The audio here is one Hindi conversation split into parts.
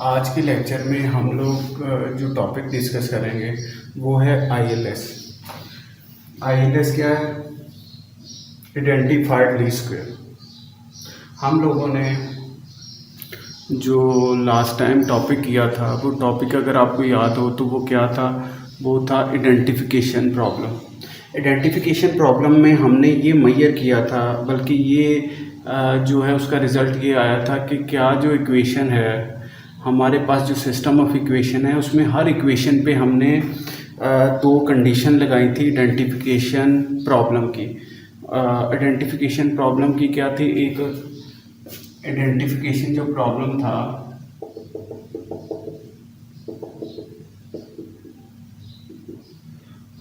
आज के लेक्चर में हम लोग जो टॉपिक डिस्कस करेंगे वो है आईएलएस। आईएलएस क्या है? Identified least square. हम लोगों ने जो लास्ट टाइम टॉपिक किया था वो टॉपिक अगर आपको याद हो तो वो क्या था? वो था आइडेंटिफिकेशन प्रॉब्लम। आइडेंटिफिकेशन प्रॉब्लम में हमने ये मेजर किया था, बल्कि ये जो है उसका रिज़ल्ट ये आया था कि क्या जो इक्वेशन है हमारे पास, जो सिस्टम ऑफ इक्वेशन है उसमें हर इक्वेशन पे हमने दो कंडीशन लगाई थी आइडेंटिफिकेशन प्रॉब्लम की। आइडेंटिफिकेशन प्रॉब्लम की क्या थी? एक आइडेंटिफिकेशन जो प्रॉब्लम था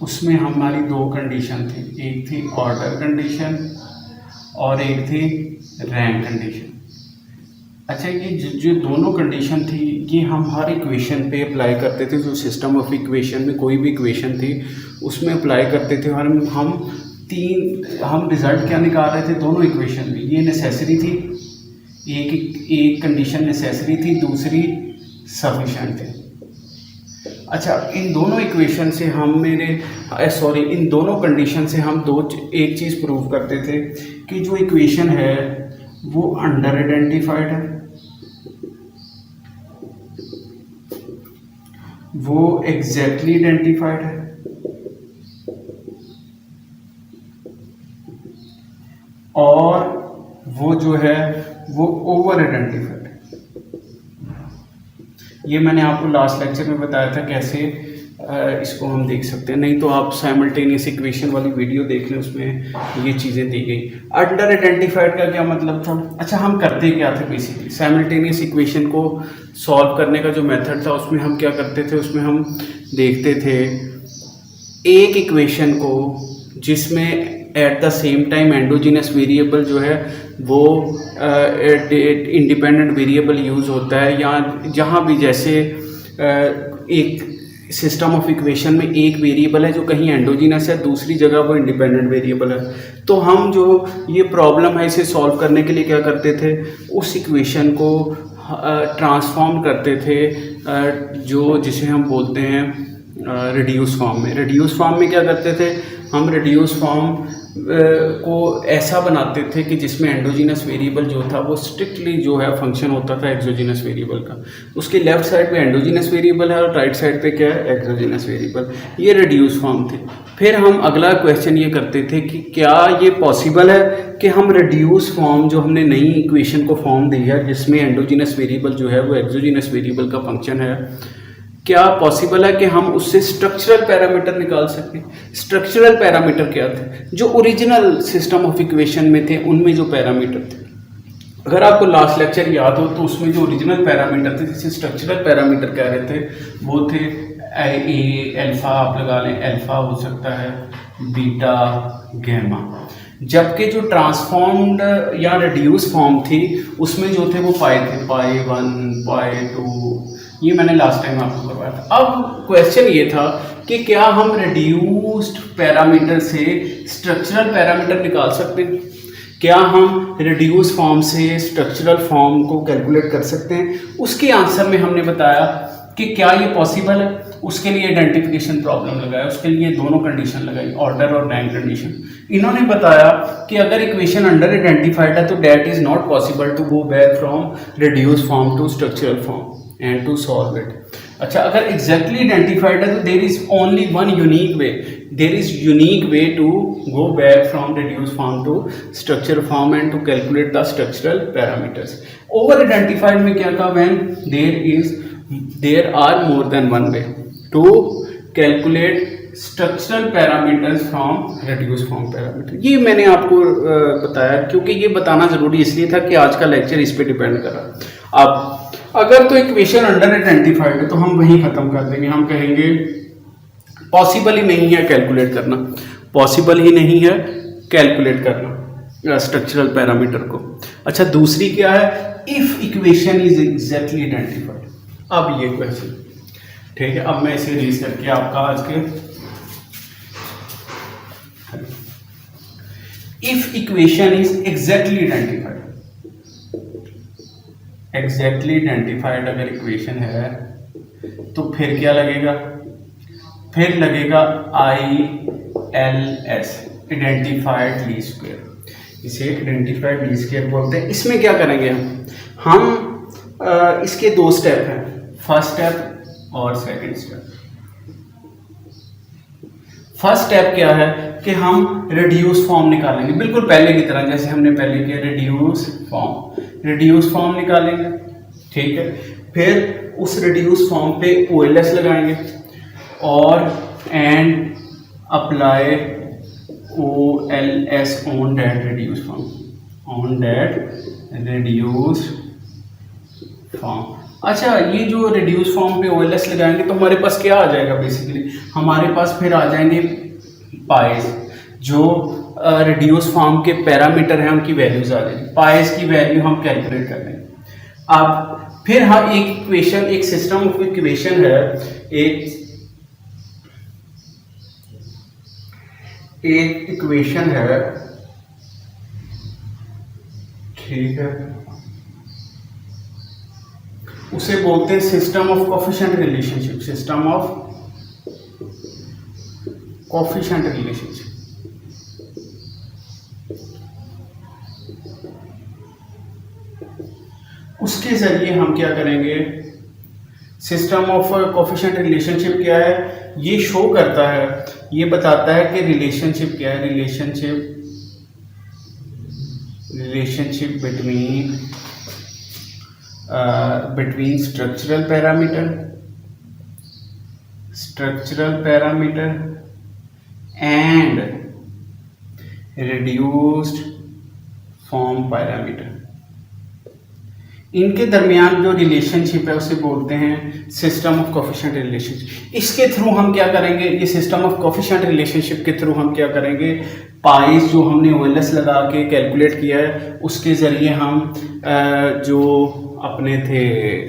उसमें हमारी दो कंडीशन थी, एक थी ऑर्डर कंडीशन और एक थी रैंक कंडीशन। अच्छा, ये जो दोनों कंडीशन थी ये हम हर इक्वेशन पे अप्लाई करते थे। जो सिस्टम ऑफ इक्वेशन में कोई भी इक्वेशन थी उसमें अप्लाई करते थे और हम रिज़ल्ट क्या निकाल रहे थे दोनों इक्वेशन में। ये नेसेसरी थी, एक कंडीशन नेसेसरी थी, दूसरी सफिशेंट थी। अच्छा, इन दोनों इक्वेशन से इन दोनों कंडीशन से हम एक चीज़ प्रूव करते थे कि जो इक्वेशन है वो अंडर आइडेंटिफाइड है, वो एग्जैक्टली आइडेंटिफाइड है और वो जो है वो ओवर आइडेंटिफाइड है। ये मैंने आपको लास्ट लेक्चर में बताया था कैसे इसको हम देख सकते हैं। नहीं तो आप साइमल्टेनियस इक्वेशन वाली वीडियो देख लें, उसमें ये चीज़ें दी गई। अंडर आइडेंटिफाइड का क्या मतलब था? अच्छा, हम करते क्या थे बेसिकली? साइमल्टेनियस इक्वेशन को सॉल्व करने का जो मेथड था उसमें हम क्या करते थे? उसमें हम देखते थे एक इक्वेशन को जिसमें at the same time endogenous variable जो है वो इंडिपेंडेंट वेरिएबल यूज़ होता है, या जहाँ भी जैसे एक सिस्टम ऑफ इक्वेशन में एक वेरिएबल है जो कहीं एंडोजीनस है, दूसरी जगह वो इंडिपेंडेंट वेरिएबल है। तो हम जो ये प्रॉब्लम है इसे सॉल्व करने के लिए क्या करते थे? उस इक्वेशन को ट्रांसफॉर्म करते थे जिसे हम बोलते हैं रिड्यूस फॉर्म में। रिड्यूस फॉर्म में क्या करते थे? हम रिड्यूस फॉर्म को ऐसा बनाते थे कि जिसमें एंडोजीनस वेरिएबल जो था वो स्ट्रिक्टली जो है फंक्शन होता था एक्सोजीनस वेरिएबल का। उसके लेफ्ट साइड पे एंडोजीनस वेरिएबल है और राइट साइड पे क्या है? Exogenous variable. ये रिड्यूस फॉर्म थे। फिर हम अगला क्वेश्चन ये करते थे कि क्या ये पॉसिबल है कि हम रिड्यूस फॉर्म, जो हमने नई इक्वेशन को फॉर्म दी है जिसमें एंडोजीनस वेरिएबल जो है वो एक्सोजीनस वेरिएबल का फंक्शन है, क्या पॉसिबल है कि हम उससे स्ट्रक्चरल पैरामीटर निकाल सकें? स्ट्रक्चरल पैरामीटर क्या थे? जो ओरिजिनल सिस्टम ऑफ इक्वेशन में थे उनमें जो पैरामीटर थे। अगर आपको लास्ट लेक्चर याद हो तो उसमें जो ओरिजिनल पैरामीटर थे, जिसे स्ट्रक्चरल पैरामीटर कह रहे थे, वो थे अल्फा, आप लगा लें, अल्फा हो सकता है, बीटा, गैमा। जबकि जो ट्रांसफॉर्म्ड या रिड्यूस फॉर्म थी उसमें जो थे वो पाई थे, पाई 1, पाई 2। ये मैंने लास्ट टाइम आपको करवाया था। अब क्वेश्चन ये था कि क्या हम रिड्यूस्ड पैरामीटर से स्ट्रक्चरल पैरामीटर निकाल सकते हैं? क्या हम रिड्यूस फॉर्म से स्ट्रक्चरल फॉर्म को कैलकुलेट कर सकते हैं? उसके आंसर में हमने बताया कि क्या ये पॉसिबल है। उसके लिए आइडेंटिफिकेशन प्रॉब्लम लगाया, उसके लिए दोनों कंडीशन लगाई, ऑर्डर और रैंक कंडीशन। इन्होंने बताया कि अगर इक्वेशन अंडर आइडेंटिफाइड है तो that is not possible to go back from reduce form to structural form and to solve it. अच्छा, अगर exactly identified है तो there is only one unique way. There is unique way to go back from reduced form to structural form and to calculate the structural parameters. Over identified में क्या था? When there are more than one way to calculate structural parameters from reduce form parameter. ये मैंने आपको बताया क्योंकि ये बताना ज़रूरी इसलिए था कि आज का लेक्चर इस पे डिपेंड कर रहा है। अब अगर तो इक्वेशन अंडर आइडेंटिफाइड है तो हम वहीं ख़त्म कर देंगे, हम कहेंगे पॉसिबल ही नहीं है कैलकुलेट करना, पॉसिबल ही नहीं है कैलकुलेट करना स्ट्रक्चरल पैरामीटर को। अच्छा, दूसरी क्या है? If equation is exactly identified. अब ये क्वेश्चन ठीक है, अब मैं इसे रीज करके आपका आज के if equation is exactly identified, exactly identified अगर इक्वेशन है तो फिर क्या लगेगा, फिर लगेगा ILS, आइडेंटिफाइड लीस्ट स्क्वायर। इसे आइडेंटिफाइड लीस्ट स्क्वायर बोलते हैं। इसमें क्या करेंगे हम इसके दो स्टेप हैं, फर्स्ट स्टेप और सेकंड स्टेप। फर्स्ट स्टेप क्या है कि हम रिड्यूस फॉर्म निकालेंगे, बिल्कुल पहले की तरह जैसे हमने पहले किया, रिड्यूस फॉर्म निकालेंगे, ठीक है। फिर उस रिड्यूस फॉर्म पे OLS लगाएंगे और and apply OLS on that reduce form, अच्छा ये जो रिड्यूस फॉर्म पे OLS लगाएंगे तो हमारे पास क्या आ जाएगा, बेसिकली हमारे पास फिर आ जाएंगे पाइज, जो रिड्यूस फॉर्म के पैरामीटर हैं उनकी वैल्यूज आ जाएंगी, पाइज की वैल्यू हम कैलकुलेट कर लेंगे। अब फिर हम एक इक्वेशन, एक सिस्टम ऑफ इक्वेशन है, एक इक्वेशन है, ठीक है, उसे बोलते हैं system of coefficient relationship, system of coefficient relationship. उसके जरिए हम क्या करेंगे, सिस्टम ऑफ कोफिशिएंट रिलेशनशिप क्या है, ये शो करता है, ये बताता है कि रिलेशनशिप क्या है, relationship between structural parameter and reduced form parameter, इनके दरमियान जो रिलेशनशिप है उसे बोलते हैं सिस्टम ऑफ कोफिशिएंट रिलेशनशिप। इसके थ्रू हम क्या करेंगे, ये सिस्टम ऑफ कोफिशिएंट रिलेशनशिप के थ्रू हम क्या करेंगे, पाइज जो हमने OLS लगा के कैलकुलेट किया है उसके ज़रिए हम जो अपने थे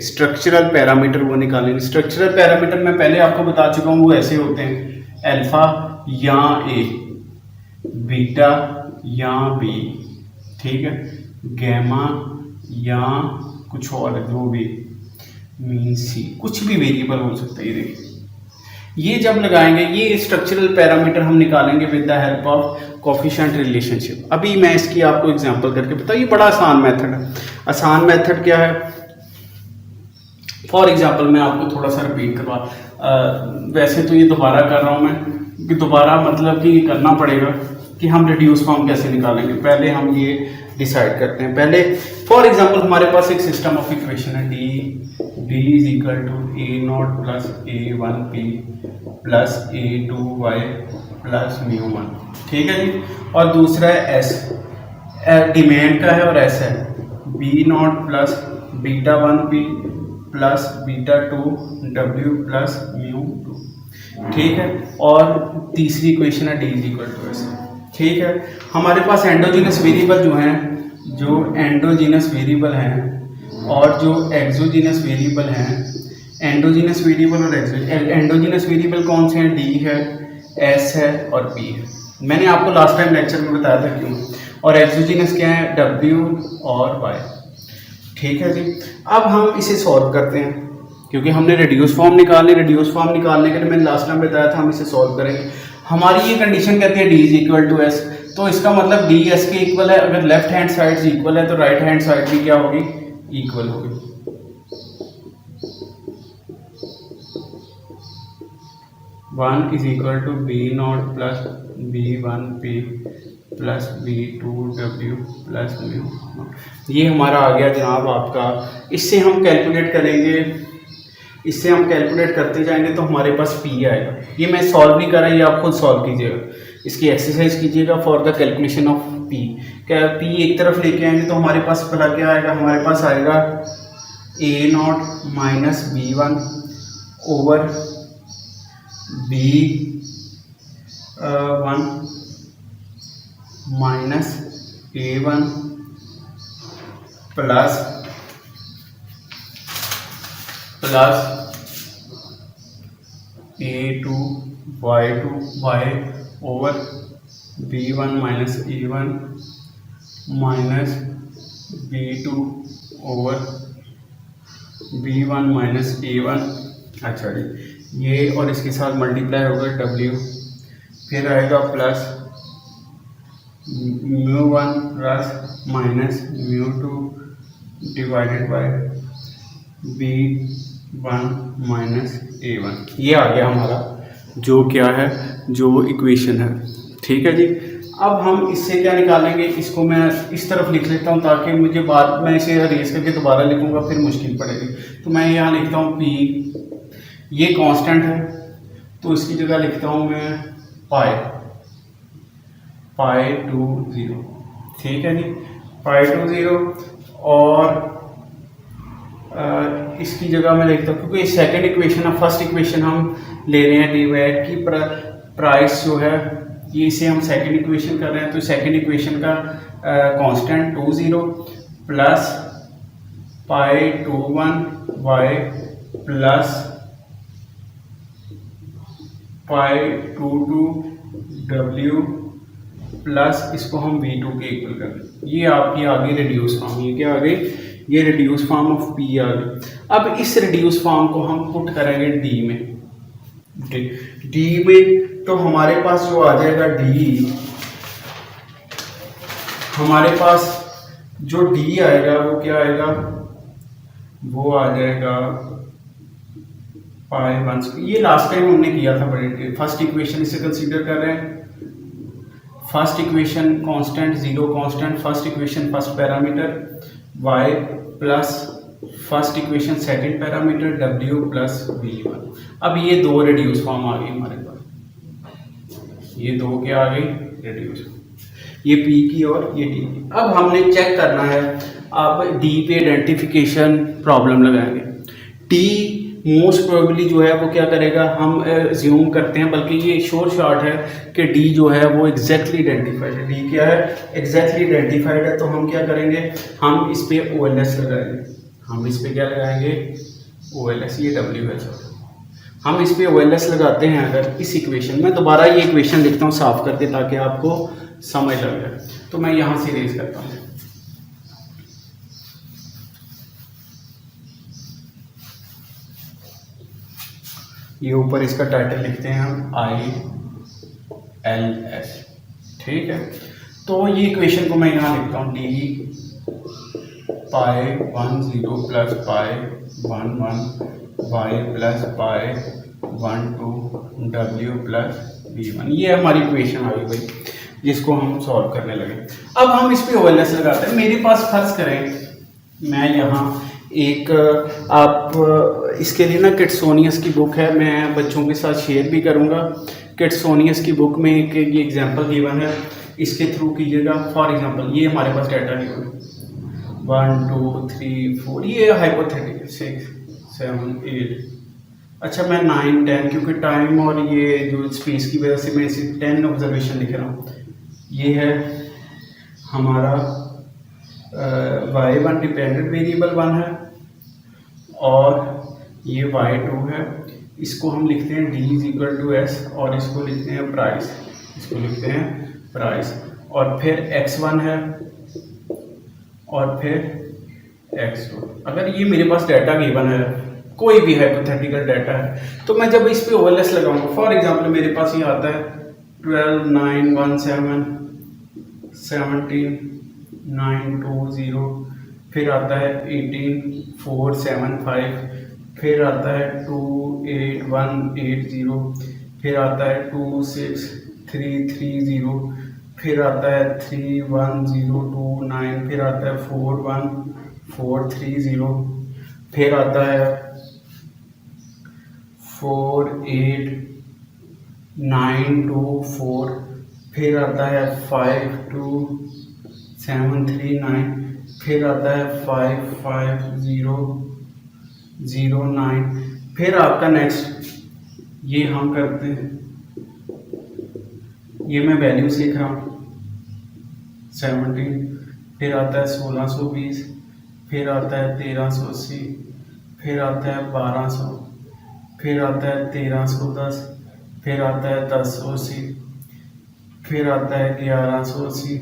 स्ट्रक्चरल पैरामीटर वो निकालेंगे। स्ट्रक्चरल पैरामीटर मैं पहले आपको बता चुका हूँ, वो ऐसे होते हैं, अल्फा या A, बीटा या B, ठीक है, गैमा या कुछ और, जो भी मीन C, कुछ भी वेरिएबल हो सकता है। ये देखिए, ये जब लगाएंगे ये स्ट्रक्चरल पैरामीटर हम निकालेंगे with the help of coefficient relationship. अभी मैं इसकी आपको एग्जांपल करके बताऊँ, ये बड़ा आसान मेथड है। आसान मेथड क्या है, फॉर एग्जांपल मैं आपको थोड़ा सा रिपीट करवा, वैसे तो ये दोबारा कर रहा हूँ मैं, कि दोबारा मतलब कि करना पड़ेगा कि हम रिड्यूस फॉर्म कैसे निकालेंगे। पहले हम ये डिसाइड करते हैं। पहले फॉर एग्जांपल हमारे पास एक सिस्टम ऑफ इक्वेशन है, D is equal to A0 plus A1P plus A2Y plus μ1, ठीक है जी। और दूसरा है S, डिमांड का है और S है B0 plus β1P plus β2W plus μ2, ठीक है। और तीसरी इक्वेशन है D is equal to S, ठीक है। हमारे पास एंडोजीनस वेरिएबल जो हैं, जो एंडोजीनस वेरिएबल हैं और जो एक्सोजीनस वेरिएबल हैं, एंडोजीनस वेरिएबल और एंडोजीनस वेरिएबल कौन से हैं, D है, S है और P है। मैंने आपको लास्ट टाइम लेक्चर में बताया था क्यों। और एक्सोजीनस क्या है, W और Y, ठीक है जी। अब हम इसे सॉल्व करते हैं, क्योंकि हमने रिड्यूस फॉर्म निकालने के लिए मैंने लास्ट टाइम बताया था हम इसे सॉल्व करेंगे। हमारी ये कंडीशन कहती है D is equal to S, तो इसका मतलब D S के इक्वल है। अगर लेफ्ट हैंड साइड इक्वल है तो राइट हैंड साइड भी क्या होगी, इक्वल होगी। One is equal to B0 plus B1P plus B2W plus μ। ये हमारा आ गया जनाब आपका। इससे हम कैलकुलेट करते जाएंगे तो हमारे पास P आएगा। ये मैं सॉल्व नहीं कर रहा, ये आप खुद सॉल्व कीजिएगा, इसकी एक्सरसाइज कीजिएगा for the calculation of P। क्या P एक तरफ लेके आएंगे तो हमारे पास भला क्या आएगा, हमारे पास आएगा A0 minus B1 over B1 minus A1 plus A2 Y over B1 minus A1 minus B2 over B1 minus A1, अच्छा जी, ये और इसके साथ मल्टीप्लाई होगा W, फिर आएगा plus μ1 plus minus μ2 divided by B1 minus A1। ये आ गया हमारा जो क्या है, जो इक्वेशन है। ठीक है जी। अब हम इससे क्या निकालेंगे, इसको मैं इस तरफ लिख लेता हूँ ताकि मुझे बाद में इसे अरेज करके दोबारा लिखूंगा फिर मुश्किल पड़ेगी। तो मैं यहाँ लिखता हूँ P, ये कांस्टेंट है तो इसकी जगह लिखता हूँ मैं पाई टू 0। ठीक है जी, पाई टू 0। और इसकी जगह मैं लिखता हूँ, क्योंकि सेकंड इक्वेशन है, फर्स्ट इक्वेशन हम ले रहे हैं डी की प्राइस जो है, ये इसे हम सेकंड इक्वेशन कर रहे हैं, तो सेकंड इक्वेशन का constant 20 plus pi 21 y plus pi 22 W plus इसको हम V2 के इक्वल कर रहे हैं। ये आपकी आ गई रिड्यूस फॉर्म। ये क्या आ गई, ये रिड्यूस फॉर्म ऑफ P आ गई। अब इस रिड्यूस फॉर्म को हम पुट करेंगे D में। D में तो हमारे पास जो आ जाएगा D, हमारे पास जो D आएगा वो क्या आएगा, वो आ जाएगा पाई 1। ये लास्ट टाइम हमने किया था बड़े, फर्स्ट इक्वेशन इसे कंसीडर कर रहे हैं। First equation constant 0 constant, first equation first parameter y plus first equation second parameter W plus V1। अब ये दो रिड्यूस फॉर्म आ गई हमारे पास, ये दो क्या आ गई रिड्यूस, ये P की और ये D की। अब हमने चेक करना है, अब D पे आइडेंटिफिकेशन प्रॉब्लम लगाएंगे। T मोस्ट प्रोबेबली जो है वो क्या करेगा, हम ज्यूम करते हैं, बल्कि ये श्योर शॉट है कि D जो है वो एग्जैक्टली आइडेंटिफाइड है। D क्या है, एग्जैक्टली आइडेंटिफाइड है। तो हम क्या करेंगे, हम इस पे OLS लगाएंगे। हम इस पे क्या लगाएंगे, OLS, ये W है सर। हम इस पे OLS लगाते हैं अगर इस इक्वेशन में, दोबारा ये इक्वेशन लिखता हूँ साफ करके ताकि आपको समझ लग जाए। तो मैं यहाँ से रेज करता हूँ, ये ऊपर इसका टाइटल लिखते हैं हम ILS। ठीक है, तो ये इक्वेशन को मैं यहाँ लिखता हूँ D पाई 10 plus pi 11 y plus pi 12 W plus V1। ये हमारी इक्वेशन आ गई भाई, जिसको हम सॉल्व करने लगे। अब हम इस पे OLS लगाते हैं। मेरे पास फर्ज करें मैं यहाँ एक, आप इसके लिए ना किड्सोनियस की बुक है, मैं बच्चों के साथ शेयर भी करूँगा। किड्सोनियस की बुक में एक ये एग्जांपल गिवन है, इसके थ्रू कीजिएगा। फॉर एग्जांपल ये हमारे पास डाटा गिवन है 1 2 3 4, ये हाइपोथेटिकल 6 7 8, अच्छा मैं 9 10, क्योंकि टाइम और ये जो स्पेस की वजह से मैं इसे 10 ऑब्जर्वेशन लिख रहा हूँ। ये है हमारा y1 डिपेंडेंट वेरिएबल 1 है और ये y2 है। इसको हम लिखते हैं D is equal to S और इसको लिखते हैं प्राइस, इसको लिखते हैं प्राइस। और फिर x1 है और फिर x2। अगर ये मेरे पास डाटा गिवन है, कोई भी हाइपोथेटिकल डाटा है, तो मैं जब इस पे OLS लगाऊंगा, फॉर एग्जांपल मेरे पास ये आता है 12 9 1 7 17 9 2 0, फिर आता है 18 4 7 5, फिर आता है 2 8 1 8 0, फिर आता है 2 6 3 3 0, फिर आता है 3 1 0 2 9, फिर आता है 4 1 4 3 0, फिर आता है 4 8 9 2 4, फिर आता है 5 2 7 3 9, फिर आता है 5 5 0 0 9, फिर आपका नेक्स्ट ये हम करते हैं, ये मैं वैल्यूज लिख रहा हूँ 17, फिर आता है 1620, फिर आता है 1380, फिर आता है 1200, फिर आता है 1310, फिर आता है 1080, फिर आता है 1180,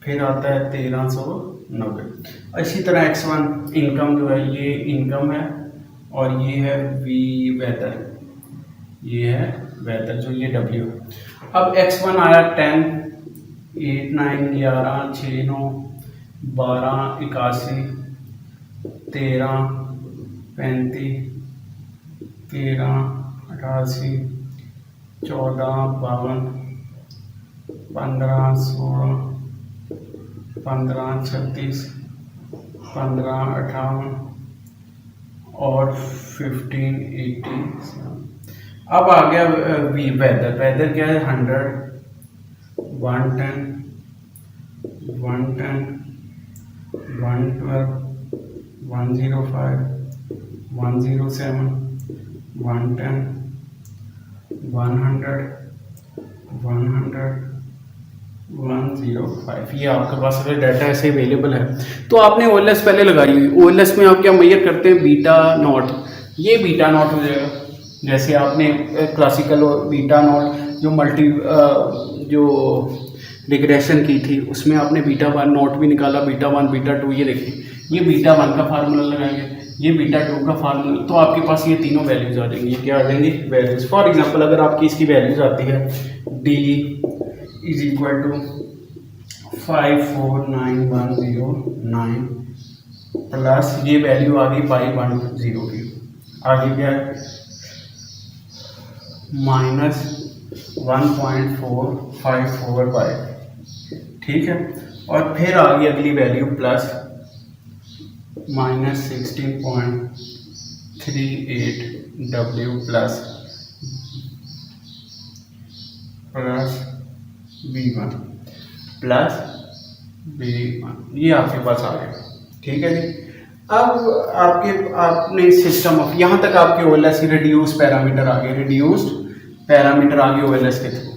फिर आता है 1300 90। इसी तरह x1 इनकम जो है, ये इनकम है और ये है वी वेदर, ये है वेदर जो ये w है। अब x1 आया 10, 8, 9, 11, 6, 9, 12, 81, 13, 35, 13, 88, 14, 52, 15, 16, 15, 36, 15, 58 और 15, 80। अब आ गया वी वेदर। वेदर क्या है? 100, 110, 110, 112, 105, 107, 110, 100, 100, 105। ये आपके पास अगर डाटा ऐसे अवेलेबल है तो आपने OLS पहले लगाई हुई। OLS में आप क्या मेजर करते हैं? Beta not. ये बीटा नॉट हो जाएगा। जैसे आपने क्लासिकल बीटा नॉट जो रिग्रेशन की थी उसमें आपने बीटा 1 नॉट भी निकाला, बीटा 1, बीटा 2। ये देखिए, ये बीटा 1 का फार्मूला लगाएंगे, ये बीटा 2 का फार्मूला, तो आपके पास ये तीनों वैल्यूज आ जाएंगी। ये क्या आ जाएंगी? वैल्यूज। फॉर एग्जांपल अगर आपकी इसकी वैल्यूज आती है d is equal to 549109 plus ये वैल्यू आ गई पाई 1 की, आगे क्या है? -1.4545। ठीक है, और फिर आ गई अगली value plus -16.38 plus B1 plus B1। ये आपके पास आ गया। ठीक है जी। अब आपने सिस्टम ऑफ, यहाँ तक आपके OLS रिड्यूस पैरामीटर आ गए, रिड्यूस्ड पैरामीटर आ गए OLS के थ्रू।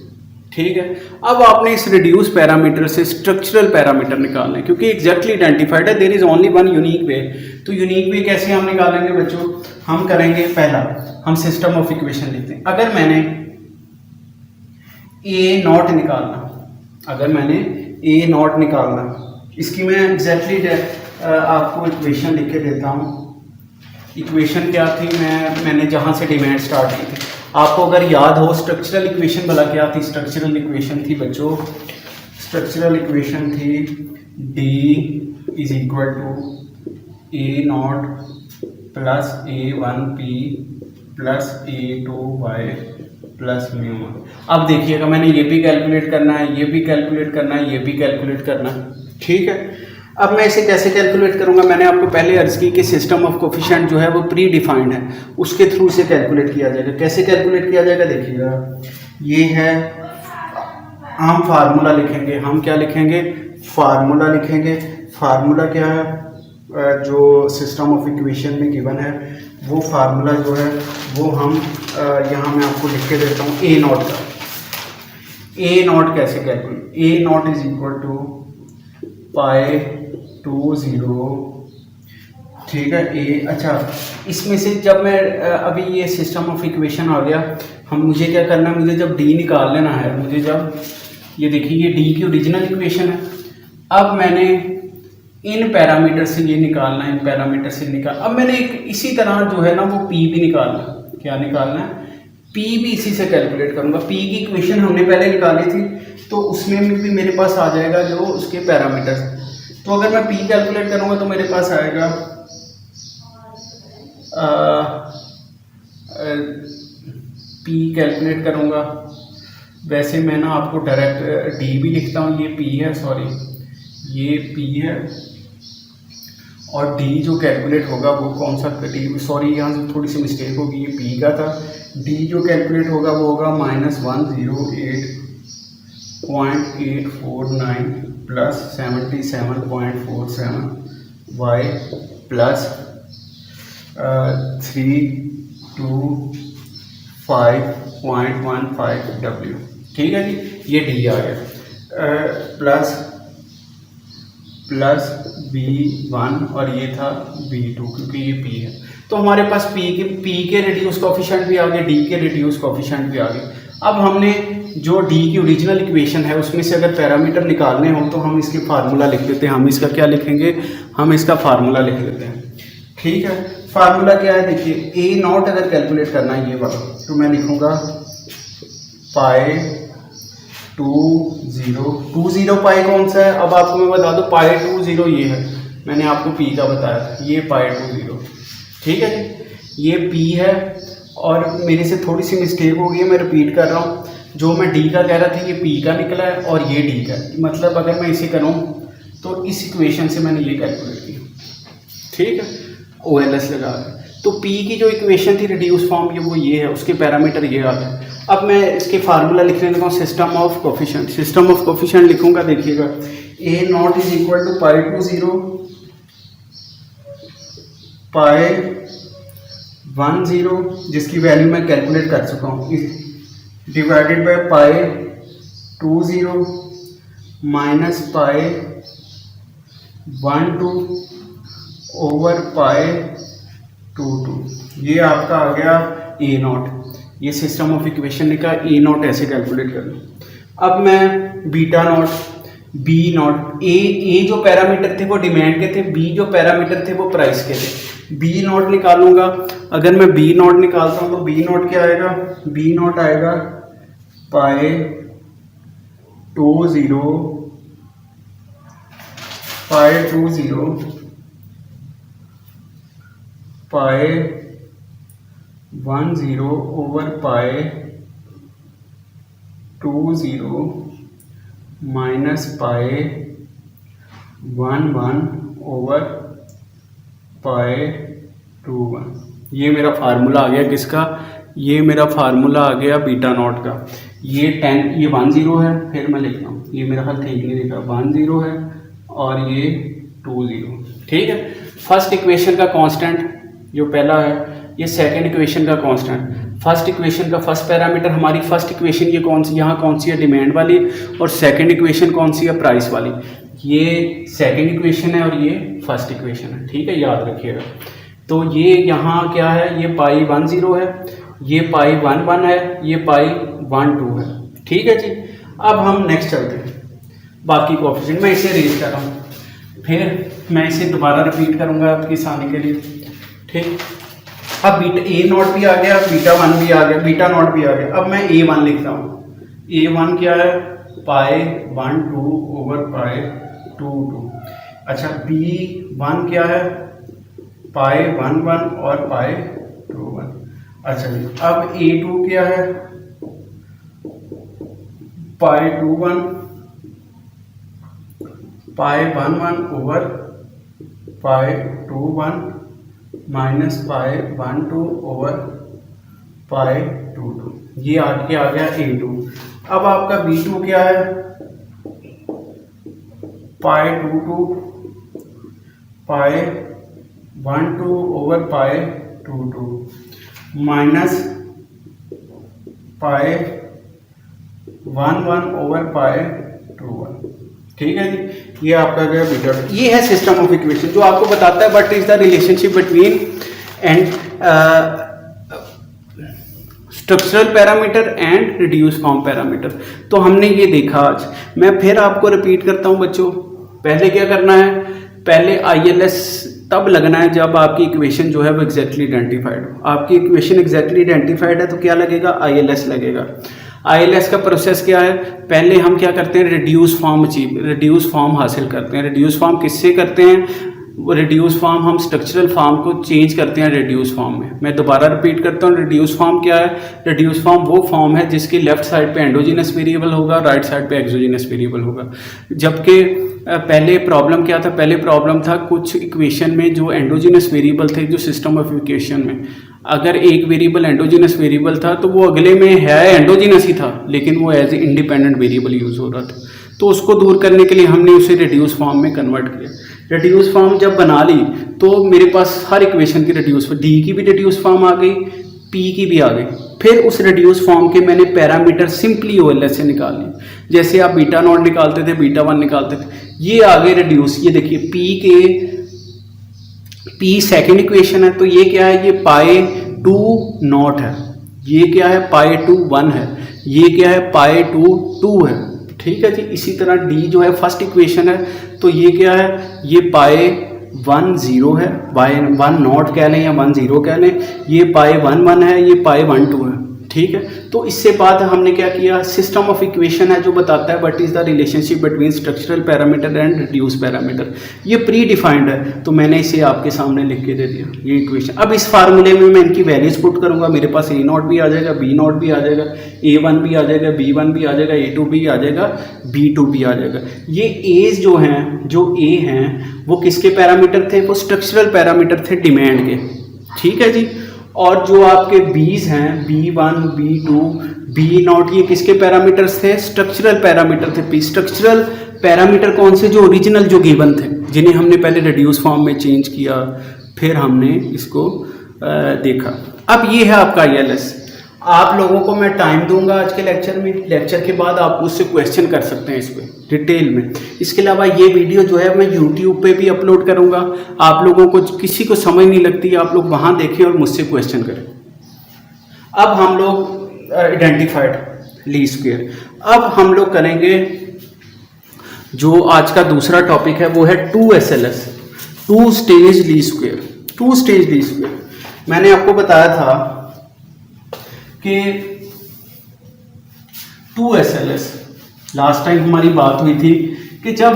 ठीक है, अब आपने इस रिड्यूस पैरामीटर से स्ट्रक्चरल पैरामीटर निकालना है, क्योंकि एग्जैक्टली आइडेंटिफाइड है। There is only one unique way. तो यूनिक वे कैसे हम निकालेंगे बच्चों? हम करेंगे, पहला हम सिस्टम ऑफ इक्वेशन लिखते हैं। अगर मैंने A नॉट निकालना, इसकी मैं एग्जैक्टली आपको इक्वेशन लिख के देता हूँ। इक्वेशन क्या थी? मैंने जहाँ से डिमांड स्टार्ट की थी, आपको अगर याद हो स्ट्रक्चरल इक्वेशन भला क्या थी? स्ट्रक्चरल इक्वेशन थी बच्चों, स्ट्रक्चरल इक्वेशन थी D is equal to A naught plus A1P plus A2Y plus mu. अब देखिएगा, मैंने ये भी कैलकुलेट करना है, ये भी कैलकुलेट करना है, ये भी कैलकुलेट करना है। ठीक है, अब मैं इसे कैसे कैलकुलेट करूंगा? मैंने आपको पहले अर्ज की कि सिस्टम ऑफ कोफिशिएंट जो है वो प्री डिफाइंड है, उसके थ्रू से कैलकुलेट किया जाएगा। कैसे कैलकुलेट किया जाएगा? देखिएगा, ये है, हम फार्मूला लिखेंगे। हम क्या लिखेंगे? फार्मूला लिखेंगे। फार्मूला क्या है? जो सिस्टम ऑफ इक्वेशन में गिवन है वो फार्मूला जो है वो हम यहाँ मैं आपको लिख के देता हूँ। A नॉट का, A नॉट कैसे calculate? A naught is equal to pi 20। ठीक है, A। अच्छा, इसमें से जब मैं अभी ये सिस्टम ऑफ इक्वेशन आ गया, मुझे क्या करना है? मुझे जब D निकाल लेना है, मुझे जब ये देखिए ये D की ओरिजिनल इक्वेशन है। अब मैंने इन पैरामीटर से ये निकालना है, इन पैरामीटर से अब मैंने एक इसी तरह जो है ना वो P भी निकालना है। क्या निकालना है? P भी इसी से कैलकुलेट करूँगा। P की इक्वेशन हमने पहले निकाली थी, तो उसमें भी मेरे पास आ जाएगा जो उसके पैरामीटर। तो अगर मैं P कैलकुलेट करूँगा तो मेरे पास आएगा P कैलकुलेट करूँगा। वैसे मैं ना आपको डायरेक्ट D भी लिखता हूँ, ये P है, सॉरी ये P है, और D जो कैलकुलेट होगा वो कौन सा D, सॉरी यहाँ से थोड़ी सी मिस्टेक होगी, ये P का था। D जो कैलकुलेट होगा वो होगा -108.849 प्लस 77.47 Y प्लस 325.15 W। ठीक है जी, ये D आ गया, प्लस B1 और ये था B2, क्योंकि ये P है। तो हमारे पास P के रिड्यूस कोफिशिएंट भी आ गए, D के रिड्यूस कोफिशिएंट भी आ गए। अब हमने जो डी की ओरिजिनल इक्वेशन है उसमें से अगर पैरामीटर निकालने हो तो हम इसके फार्मूला लिख देते हैं। हम इसका क्या लिखेंगे, हम इसका फार्मूला लिख देते हैं। ठीक है, फार्मूला क्या है देखिए, ए नॉट अगर कैलकुलेट करना है ये वाला तो मैं लिखूँगा पाई 20 पाई कौन सा है, अब आपको मैं बता दूं पाई 20 ये है, मैंने आपको पी का बताया था, ये पाई 20। ठीक है जी, ये पी है और मेरे से थोड़ी सी मिस्टेक हो गई है, मैं रिपीट कर रहा हूँ। जो मैं डी का कह रहा था ये पी का निकला है और ये डी का, मतलब अगर मैं इसे करूँ तो इस इक्वेशन से मैंने ये कैलकुलेट किया। ठीक है, OLS लगा के। तो P की जो इक्वेशन थी रिड्यूस फॉर्म ये वो ये है, उसके पैरामीटर ये आ गए। अब मैं इसके फार्मूला लिखने लगा हूँ system of coefficient. System of coefficient लिखूंगा, देखिएगा ए not is equal to pi 20 पाई 10 जिसकी वैल्यू मैं कैलकुलेट कर चुका हूँ, divided by pi 20 minus pi 12 over पाई 2। ये आपका आ गया ए नॉट। ये सिस्टम ऑफ इक्वेशन लिखा, ए नॉट ऐसे कैलकुलेट कर लो। अब मैं बीटा नॉट, बी नॉट, ए जो पैरामीटर थे वो डिमांड के थे, बी जो पैरामीटर थे वो प्राइस के थे। बी नॉट निकालूंगा, अगर मैं बी नॉट निकालता हूँ तो बी नॉट क्या आएगा, बी नॉट आएगा पाई 20 पाई 10 ओवर पाई 20 माइनस पाई 11 ओवर पाई 21। ये मेरा फार्मूला आ गया किसका, ये मेरा फार्मूला आ गया बीटा नॉट का। ये 10 है, फिर मैं लिखता हूँ, ये मेरा ख्याल ठीक नहीं लिखा, 10 है और ये 20। ठीक है, फर्स्ट इक्वेशन का कांस्टेंट जो पहला है, ये सेकंड इक्वेशन का कांस्टेंट। फर्स्ट इक्वेशन का फर्स्ट पैरामीटर, हमारी फर्स्ट इक्वेशन ये कौन सी, यहाँ कौन सी है, डिमांड वाली, और सेकंड इक्वेशन कौन सी है, प्राइस वाली। ये सेकंड इक्वेशन है और ये फर्स्ट इक्वेशन है। ठीक है, याद रखिएगा। तो ये यहाँ क्या है, ये पाई 10 है, ये पाई 11 है, ये पाई 12 है। ठीक है जी, अब हम नेक्स्ट चलते हैं बाकी कोएफिशिएंट। मैं इसे रेज कर रहा हूँ, फिर मैं इसे दोबारा रिपीट करूँगा आपकी आसानी के लिए। ठीक, अब बीटा ए नॉट भी आ गया, बीटा 1 भी आ गया, बीटा नॉट भी आ गया। अब मैं A1 लिखता हूँ। A1 क्या है, पाई 12 ओवर पाई 2। अच्छा, B1 क्या है, पाई 11 और पाई 21। अच्छा जी, अब A2 क्या है, पाई 21 पाई 11 ओवर पाई 21 माइनस पाई 12 ओवर पाई 22। ये आगे आ गया A2। अब आपका B2 क्या है, पाई 22 पाई 12 ओवर पाई 22 माइनस पाई 11 ओवर पाई 21। ठीक है जी, ये आपका गया बीटा। ये है सिस्टम ऑफ इक्वेशन जो आपको बताता है what is the relationship between and structural parameter and reduce form parameter. तो हमने ये देखा आज। मैं फिर आपको रिपीट करता हूँ बच्चों, पहले क्या करना है, पहले ILS तब लगना है जब आपकी इक्वेशन जो है वो एग्जैक्टली आइडेंटिफाइड हो। आपकी इक्वेशन एग्जैक्टली आइडेंटिफाइड है तो क्या लगेगा, ILS लगेगा। ILS का प्रोसेस क्या है, पहले हम क्या करते हैं, रिड्यूस फॉर्म हासिल करते हैं। रिड्यूस फॉर्म किससे करते हैं, वो रिड्यूस फॉर्म हम स्ट्रक्चरल फॉर्म को चेंज करते हैं रिड्यूस फॉर्म में। मैं दोबारा रिपीट करता हूँ, रिड्यूस फॉर्म क्या है, रिड्यूस फॉर्म वो फॉर्म है जिसकी लेफ्ट साइड पे एंडोजीनस वेरिएबल होगा, राइट साइड पे एक्सोजीनस वेरिएबल होगा। जबकि पहले प्रॉब्लम क्या था, पहले प्रॉब्लम था कुछ इक्वेशन में जो एंडोजीनस वेरिएबल थे, जो सिस्टम ऑफ इक्वेशन में अगर एक वेरिएबल एंडोजीनस वेरिएबल था तो वो अगले में है एंडोजीनस ही था, लेकिन वो as a independent variable use हो रहा था। तो उसको दूर करने के लिए हमने उसे रिड्यूस फॉर्म में कन्वर्ट किया। रिड्यूस फॉर्म जब बना ली तो मेरे पास हर इक्वेशन की रिड्यूस, डी की भी रिड्यूस फॉर्म आ गई, पी की भी आ गई। फिर उस रिड्यूस फॉर्म के मैंने पैरामीटर सिंपली OLS से निकाल लिए। जैसे आप बीटा नॉट निकालते थे, बीटा 1 निकालते थे, ये आगे रिड्यूस। ये देखिए पी सेकेंड इक्वेशन है तो ये क्या है, ये पाई 2 नॉट है, ये क्या है, पाई 2 1 है, ये क्या है, पाई टू 2 है, ठीक है जी। इसी तरह डी जो है फर्स्ट इक्वेशन है, तो ये क्या है, ये पाई 1 0 है, पाई 1 नॉट कह लें या 1 0 कह लें, ये पाई 1 1 है, ये पाई 1 2 है, ठीक है। तो इससे बाद हमने क्या किया, सिस्टम ऑफ इक्वेशन है जो बताता है what is the relationship between structural parameter and reduce parameter. ये प्री डिफाइंड है, तो मैंने इसे आपके सामने लिख के दे दिया, ये इक्वेशन। अब इस फार्मूले में मैं इनकी वैल्यूज पुट करूंगा, मेरे पास ए नॉट भी आ जाएगा, बी नॉट भी आ जाएगा, A1 भी आ जाएगा, B1 भी आ जाएगा, A2 भी आ जाएगा, B2 भी आ जाएगा। ये एज जो हैं, जो ए हैं, वो किसके पैरामीटर थे, वो स्ट्रक्चरल पैरामीटर थे डिमांड के, ठीक है जी। और जो आपके बीज हैं, B1 B2 B नॉट, ये किसके पैरामीटर्स थे, स्ट्रक्चरल पैरामीटर थे। स्ट्रक्चरल पैरामीटर कौन से, जो ओरिजिनल जो गिवन थे, जिन्हें हमने पहले रिड्यूस फॉर्म में चेंज किया, फिर हमने इसको देखा। अब ये है आपका ILS। आप लोगों को मैं टाइम दूंगा आज के लेक्चर में, लेक्चर के बाद आप मुझसे क्वेश्चन कर सकते हैं इस पर डिटेल में। इसके अलावा ये वीडियो जो है मैं YouTube पे भी अपलोड करूंगा, आप लोगों को किसी को समझ नहीं लगती, आप लोग वहां देखें और मुझसे क्वेश्चन करें। अब हम लोग आइडेंटिफाइड लीस्ट स्क्वायर, अब हम लोग करेंगे जो आज का दूसरा टॉपिक है, वो है 2SLS, 2 stage least square. 2 stage least square मैंने आपको बताया था कि 2SLS लास्ट टाइम हमारी बात हुई थी कि जब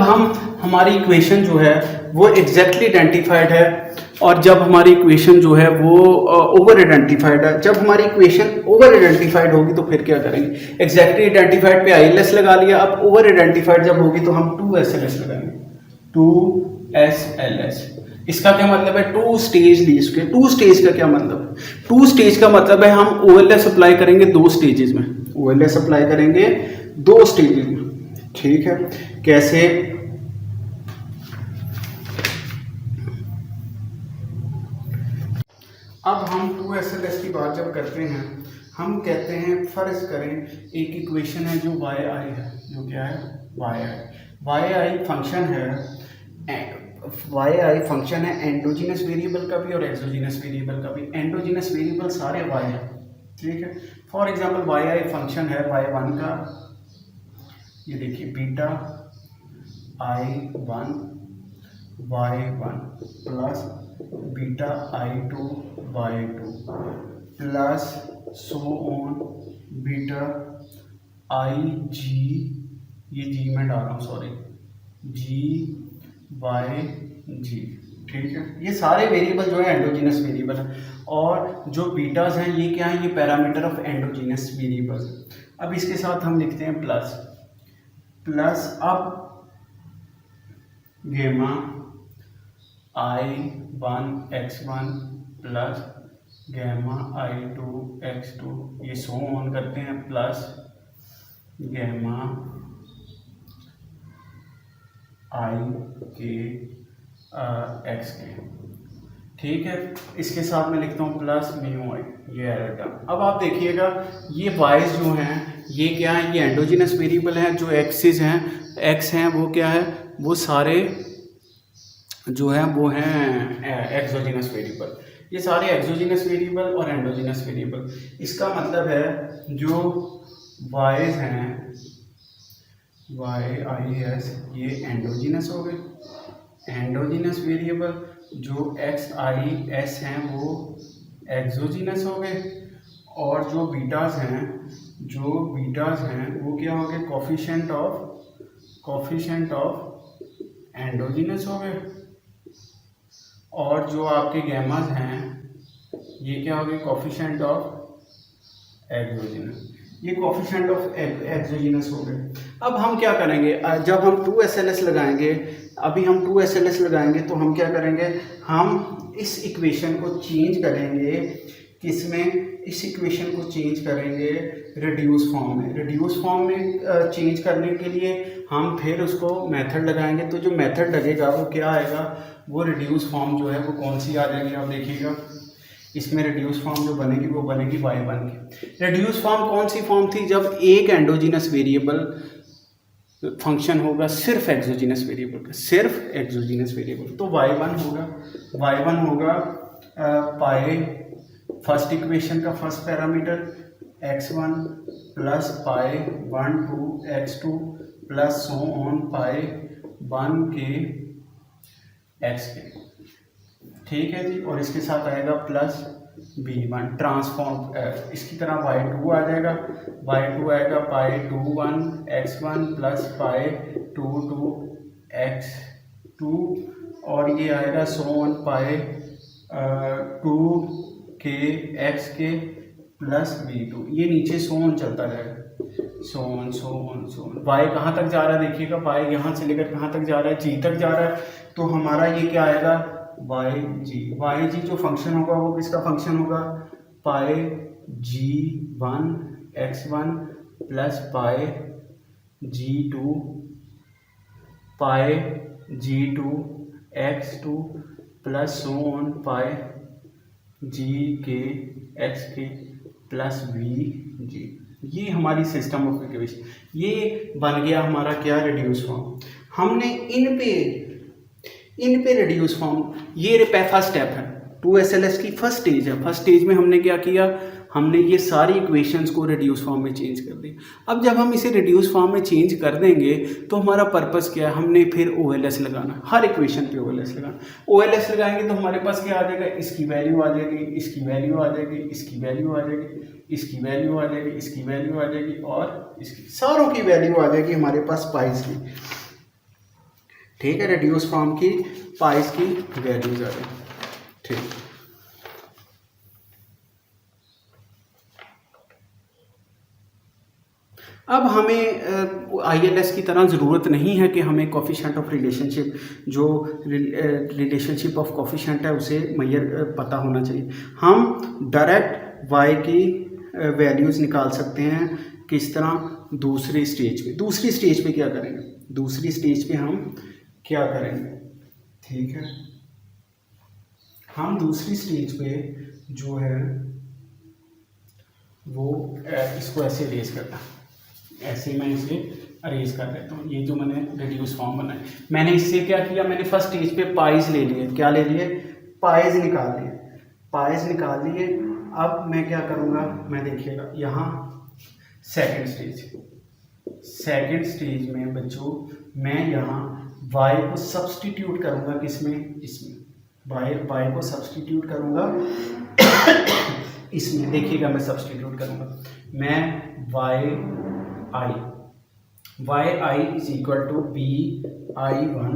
हमारी इक्वेशन जो है वो एग्जैक्टली आइडेंटिफाइड है, और जब हमारी इक्वेशन जो है वो ओवर आइडेंटिफाइड है। जब हमारी इक्वेशन ओवर आइडेंटिफाइड होगी तो फिर क्या करेंगे, एग्जैक्टली आइडेंटिफाइड पे ILS लगा लिया, अब ओवर आइडेंटिफाइड जब होगी तो हम 2SLS लगाएंगे, 2SLS। इसका क्या मतलब है, 2 स्टेज लीस्ट स्क्वायर। 2 स्टेज का क्या मतलब है, 2 स्टेज का मतलब है हम OLS अप्लाई करेंगे 2 स्टेजेस में, OLS अप्लाई करेंगे 2 स्टेजेस में, ठीक है। कैसे, अब हम 2SLS की बात जब करते हैं, हम कहते हैं फर्ज करें एक इक्वेशन है जो yi है, जो क्या है yi फंक्शन है, yi फंक्शन है एंडोजिनस वेरिएबल का भी और एक्सोजिनस वेरिएबल का भी। एंडोजिनस वेरिएबल सारे y है, ठीक है। फॉर एग्जांपल yi फंक्शन है y1 का, ये देखिए beta I1 y1 plus beta I2 y2 plus so on beta IG, ये जी में डाल रहा हूँ, सॉरी, जी वाई जी, ठीक है। ये सारे वेरिएबल जो है एंडोजिनस वेरिएबल है, और जो बीटाज हैं ये क्या है, ये पैरामीटर ऑफ एंडोजिनस वेरिएबल्स। अब इसके साथ हम लिखते हैं प्लस, अब गेमा I1 x1 plus gamma I2 x2, ये सो ऑन करते हैं, प्लस गैमा I के x के, ठीक है। इसके साथ मैं लिखता हूँ प्लस म्यू आई, ये एरर टर्म। अब आप देखिएगा ये वाइज जो हैं ये क्या है, ये एंडोजिनस वेरिएबल हैं, जो एक्सिस हैं x हैं वो क्या है, वो सारे जो हैं वो हैं एक्सोजिनस वेरिएबल। ये सारे एक्सोजिनस वेरिएबल और एंडोजिनस वेरिएबल। इसका मतलब है जो वाइज हैं YIS ये एंडोजिनस हो गए, एंडोजिनस वेरिएबल। जो XIS हैं वो एक्सोजिनस हो गए, और जो बीटाज हैं वो क्या हो गए, कोफिशिएंट ऑफ एंडोजिनस हो गए, और जो आपके गैमाज हैं ये क्या हो गए, कोफिशिएंट ऑफ एक्सोजिनस, ये कोफिशिएंट ऑफ एक्सोजिनस हो गए। अब हम क्या करेंगे, जब हम 2SLS लगाएंगे, अभी हम 2SLS लगाएंगे तो हम क्या करेंगे, हम इस इक्वेशन को चेंज करेंगे, किसमें, इस इक्वेशन को चेंज करेंगे रिड्यूस फॉर्म में। रिड्यूस फॉर्म में चेंज करने के लिए हम फिर उसको मेथड लगाएंगे, तो जो मेथड लगेगा वो क्या आएगा, वो रिड्यूस फॉर्म जो है वो कौन सी आ जाएगी, आप देखिएगा इसमें रिड्यूस फॉर्म जो बनेगी वो बनेगी y1 की। रिड्यूस फॉर्म कौन सी फॉर्म थी, जब एक एंडोजिनस वेरिएबल फंक्शन होगा सिर्फ एक्सोजिनस वेरिएबल का, सिर्फ एक्सोजिनस वेरिएबल, तो y1 होगा पाई फर्स्ट इक्वेशन का first parameter x1 plus pi 1 to x2 plus so on pi 1 के x के, ठीक है जी। और इसके साथ आएगा प्लस b1 ट्रांसफॉर्म, इसकी तरह y2 आ जाएगा, y2 आएगा पाई 2 1 x1 प्लस पाई 2 2 x2, और ये आएगा सो ऑन पाई 2 के x के प्लस b2, ये नीचे सो ऑन चलता जाएगा, so on so on so on. y कहाँ तक जा रहा है देखिएगा, y यहाँ से लेकर कहाँ तक जा रहा है, g तक जा रहा है, तो हमारा ये क्या आएगा yg जो फंक्शन होगा वो किसका फंक्शन होगा, पाई g1 x1 plus pi g2 pi g2 x2 plus so on pi g के x के प्लस vg। ये हमारी सिस्टम ऑफ इक्वेशन, ये बन गया हमारा क्या, रिड्यूस फॉर्म। हमने इन पे रिड्यूस फॉर्म, ये फर्स्ट स्टेप है 2SLS की फर्स्ट स्टेज है। फर्स्ट स्टेज में हमने क्या किया, हमने ये सारी इक्वेशंस को रिड्यूस फॉर्म में चेंज कर दिया। अब जब हम इसे रिड्यूस फॉर्म में चेंज कर देंगे तो हमारा पर्पस क्या है, हमने फिर OLS लगाना, हर इक्वेशन पे OLS लगाना। OLS लगाएंगे तो हमारे पास क्या आ जाएगा, इसकी वैल्यू आ जाएगी, इसकी वैल्यू आ जाएगी, इसकी वैल्यू आ जाएगी, इसकी वैल्यू आ जाएगी, इसकी वैल्यू आ जाएगी, और इसकी सारों की वैल्यू आ जाएगी हमारे पास पाइस की, ठीक है। रिड्यूस फॉर्म की पाइस की वैल्यूज आ जाएगी, ठीक। अब हमें ILS की तरह ज़रूरत नहीं है कि हमें कोफिशिएंट ऑफ रिलेशनशिप, जो रिलेशनशिप ऑफ कोफिशिएंट है उसे मैयर पता होना चाहिए। हम डायरेक्ट y की वैल्यूज़ निकाल सकते हैं, किस तरह, दूसरी स्टेज पे। दूसरी स्टेज पे क्या करेंगे, दूसरी स्टेज पे हम क्या करेंगे, ठीक है, हम दूसरी स्टेज पे जो है वो इसको ऐसे अरेज करना, ऐसे मैं इसे अरेज कर देता हूँ। ये जो मैंने रिड्यूस फॉर्म बनाया, मैंने इससे क्या किया, मैंने फर्स्ट स्टेज पे पाइज ले लिए, क्या ले लिए, पाइज निकाल लिए, पाइज निकाल लिए। अब मैं क्या करूँगा, मैं देखिएगा यहाँ सेकंड स्टेज में बच्चों, मैं यहाँ y को सब्सटीट्यूट करूँगा, किसमें, इसमें y को सब्सटीट्यूट करूँगा इसमें, देखिएगा मैं सब्सटीट्यूट करूँगा, मैं yi is equal to bi1,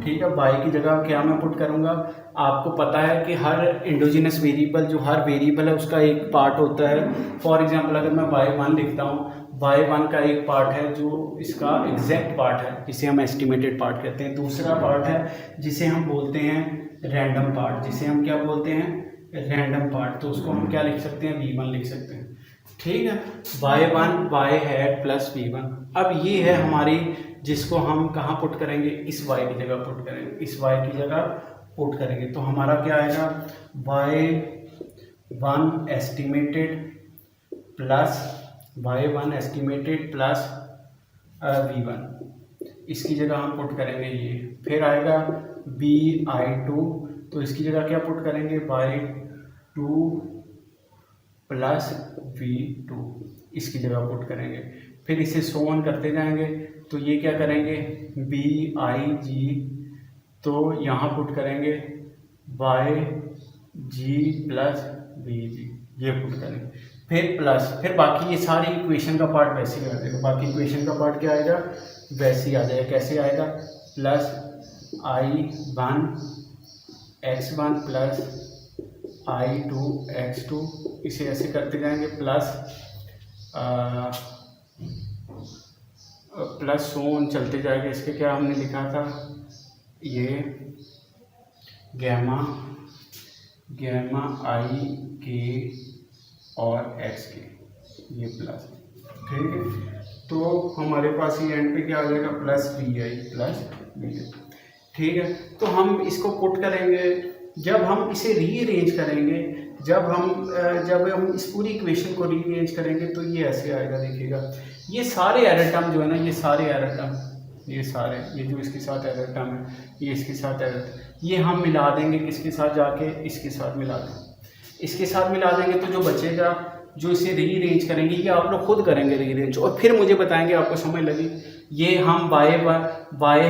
ठीक है। y की जगह क्या मैं पुट करूँगा, आपको पता है कि हर इंडोजिनस वेरिएबल, जो हर वेरिएबल है उसका एक पार्ट होता है। फॉर एग्जांपल अगर मैं y1 लिखता हूँ, y1 का एक पार्ट है जो इसका एग्जैक्ट पार्ट है, जिसे हम एस्टिमेटेड पार्ट कहते हैं। दूसरा पार्ट है जिसे हम बोलते हैं रैंडम पार्ट, जिसे हम क्या बोलते हैं, रैंडम पार्ट। तो उसको हम क्या लिख सकते हैं, v1 लिख सकते हैं, ठीक है। y1 y had plus v1। अब ये है हमारी, जिसको हम कहाँ पुट करेंगे, इस y की जगह पुट करेंगे, इस y की जगह पुट करेंगे। तो हमारा क्या आएगा, y1 एस्टिमेटेड प्लस v1, इसकी जगह हम पुट करेंगे ये। फिर आएगा bi2, तो इसकी जगह क्या पुट करेंगे, y2 प्लस v2, इसकी जगह पुट करेंगे। फिर इसे सो ऑन करते जाएंगे, तो ये क्या करेंगे, big, तो यहाँ पुट करेंगे yg प्लस vg, ये पुट करेंगे। फिर प्लस, फिर बाकी ये सारी इक्वेशन का पार्ट वैसे ही आ जाएगा, बाकी इक्वेशन का पार्ट क्या आएगा, वैसे ही आ जाएगा। कैसे आएगा, plus i1 x1 plus i2 x2, इसे ऐसे करते जाएंगे, प्लस सोन चलते जाएगा। इसके क्या हमने लिखा था, ये गैमा i के और x के, ये प्लस, ठीक है। तो हमारे पास ये एंड पे क्या आ जाएगा, प्लस vi, ठीक है। तो हम इसको पुट करेंगे, जब हम इसे रीअरेंज करेंगे, जब हम इस पूरी इक्वेशन को रीअरेंज करेंगे तो ये ऐसे आएगा, देखिएगा। ये सारे एरर टर्म जो है ना, ये सारे एरर टर्म, ये जो इसके साथ एरर टर्म है, ये इसके साथ एरर, ये हम मिला देंगे किसके साथ, जाके इसके साथ मिला देंगे। इसके साथ मिला देंगे तो जो बचेगा जो इसे रीअरेंज करेंगे, ये आप लोग खुद करेंगे रीअरेंज और फिर मुझे बताएंगे आपको समझ लगी। ये हम वाई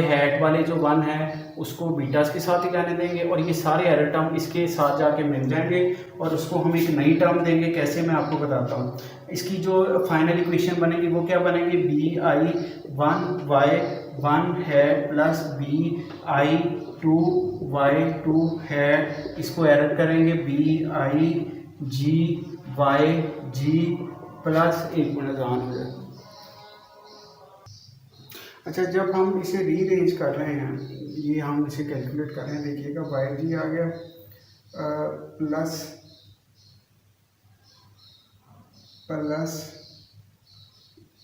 हैट वाले जो 1 है उसको बीटास के साथ ही रहने देंगे और ये सारे एरर टर्म इसके साथ जाके मिल जाएंगे और उसको हम एक नई टर्म देंगे। कैसे, मैं आपको बताता हूँ। इसकी जो फाइनल इक्वेशन बनेगी वो क्या बनेगी, bi1y1 है प्लस bi2y2 है, इसको एरर करेंगे bigyg प्लस, एक मिनट ऑन हो जाए। अच्छा, जब हम इसे रीअरेंज कर रहे हैं, ये हम इसे कैलकुलेट कर रहे हैं, देखिएगा yg आ गया प्लस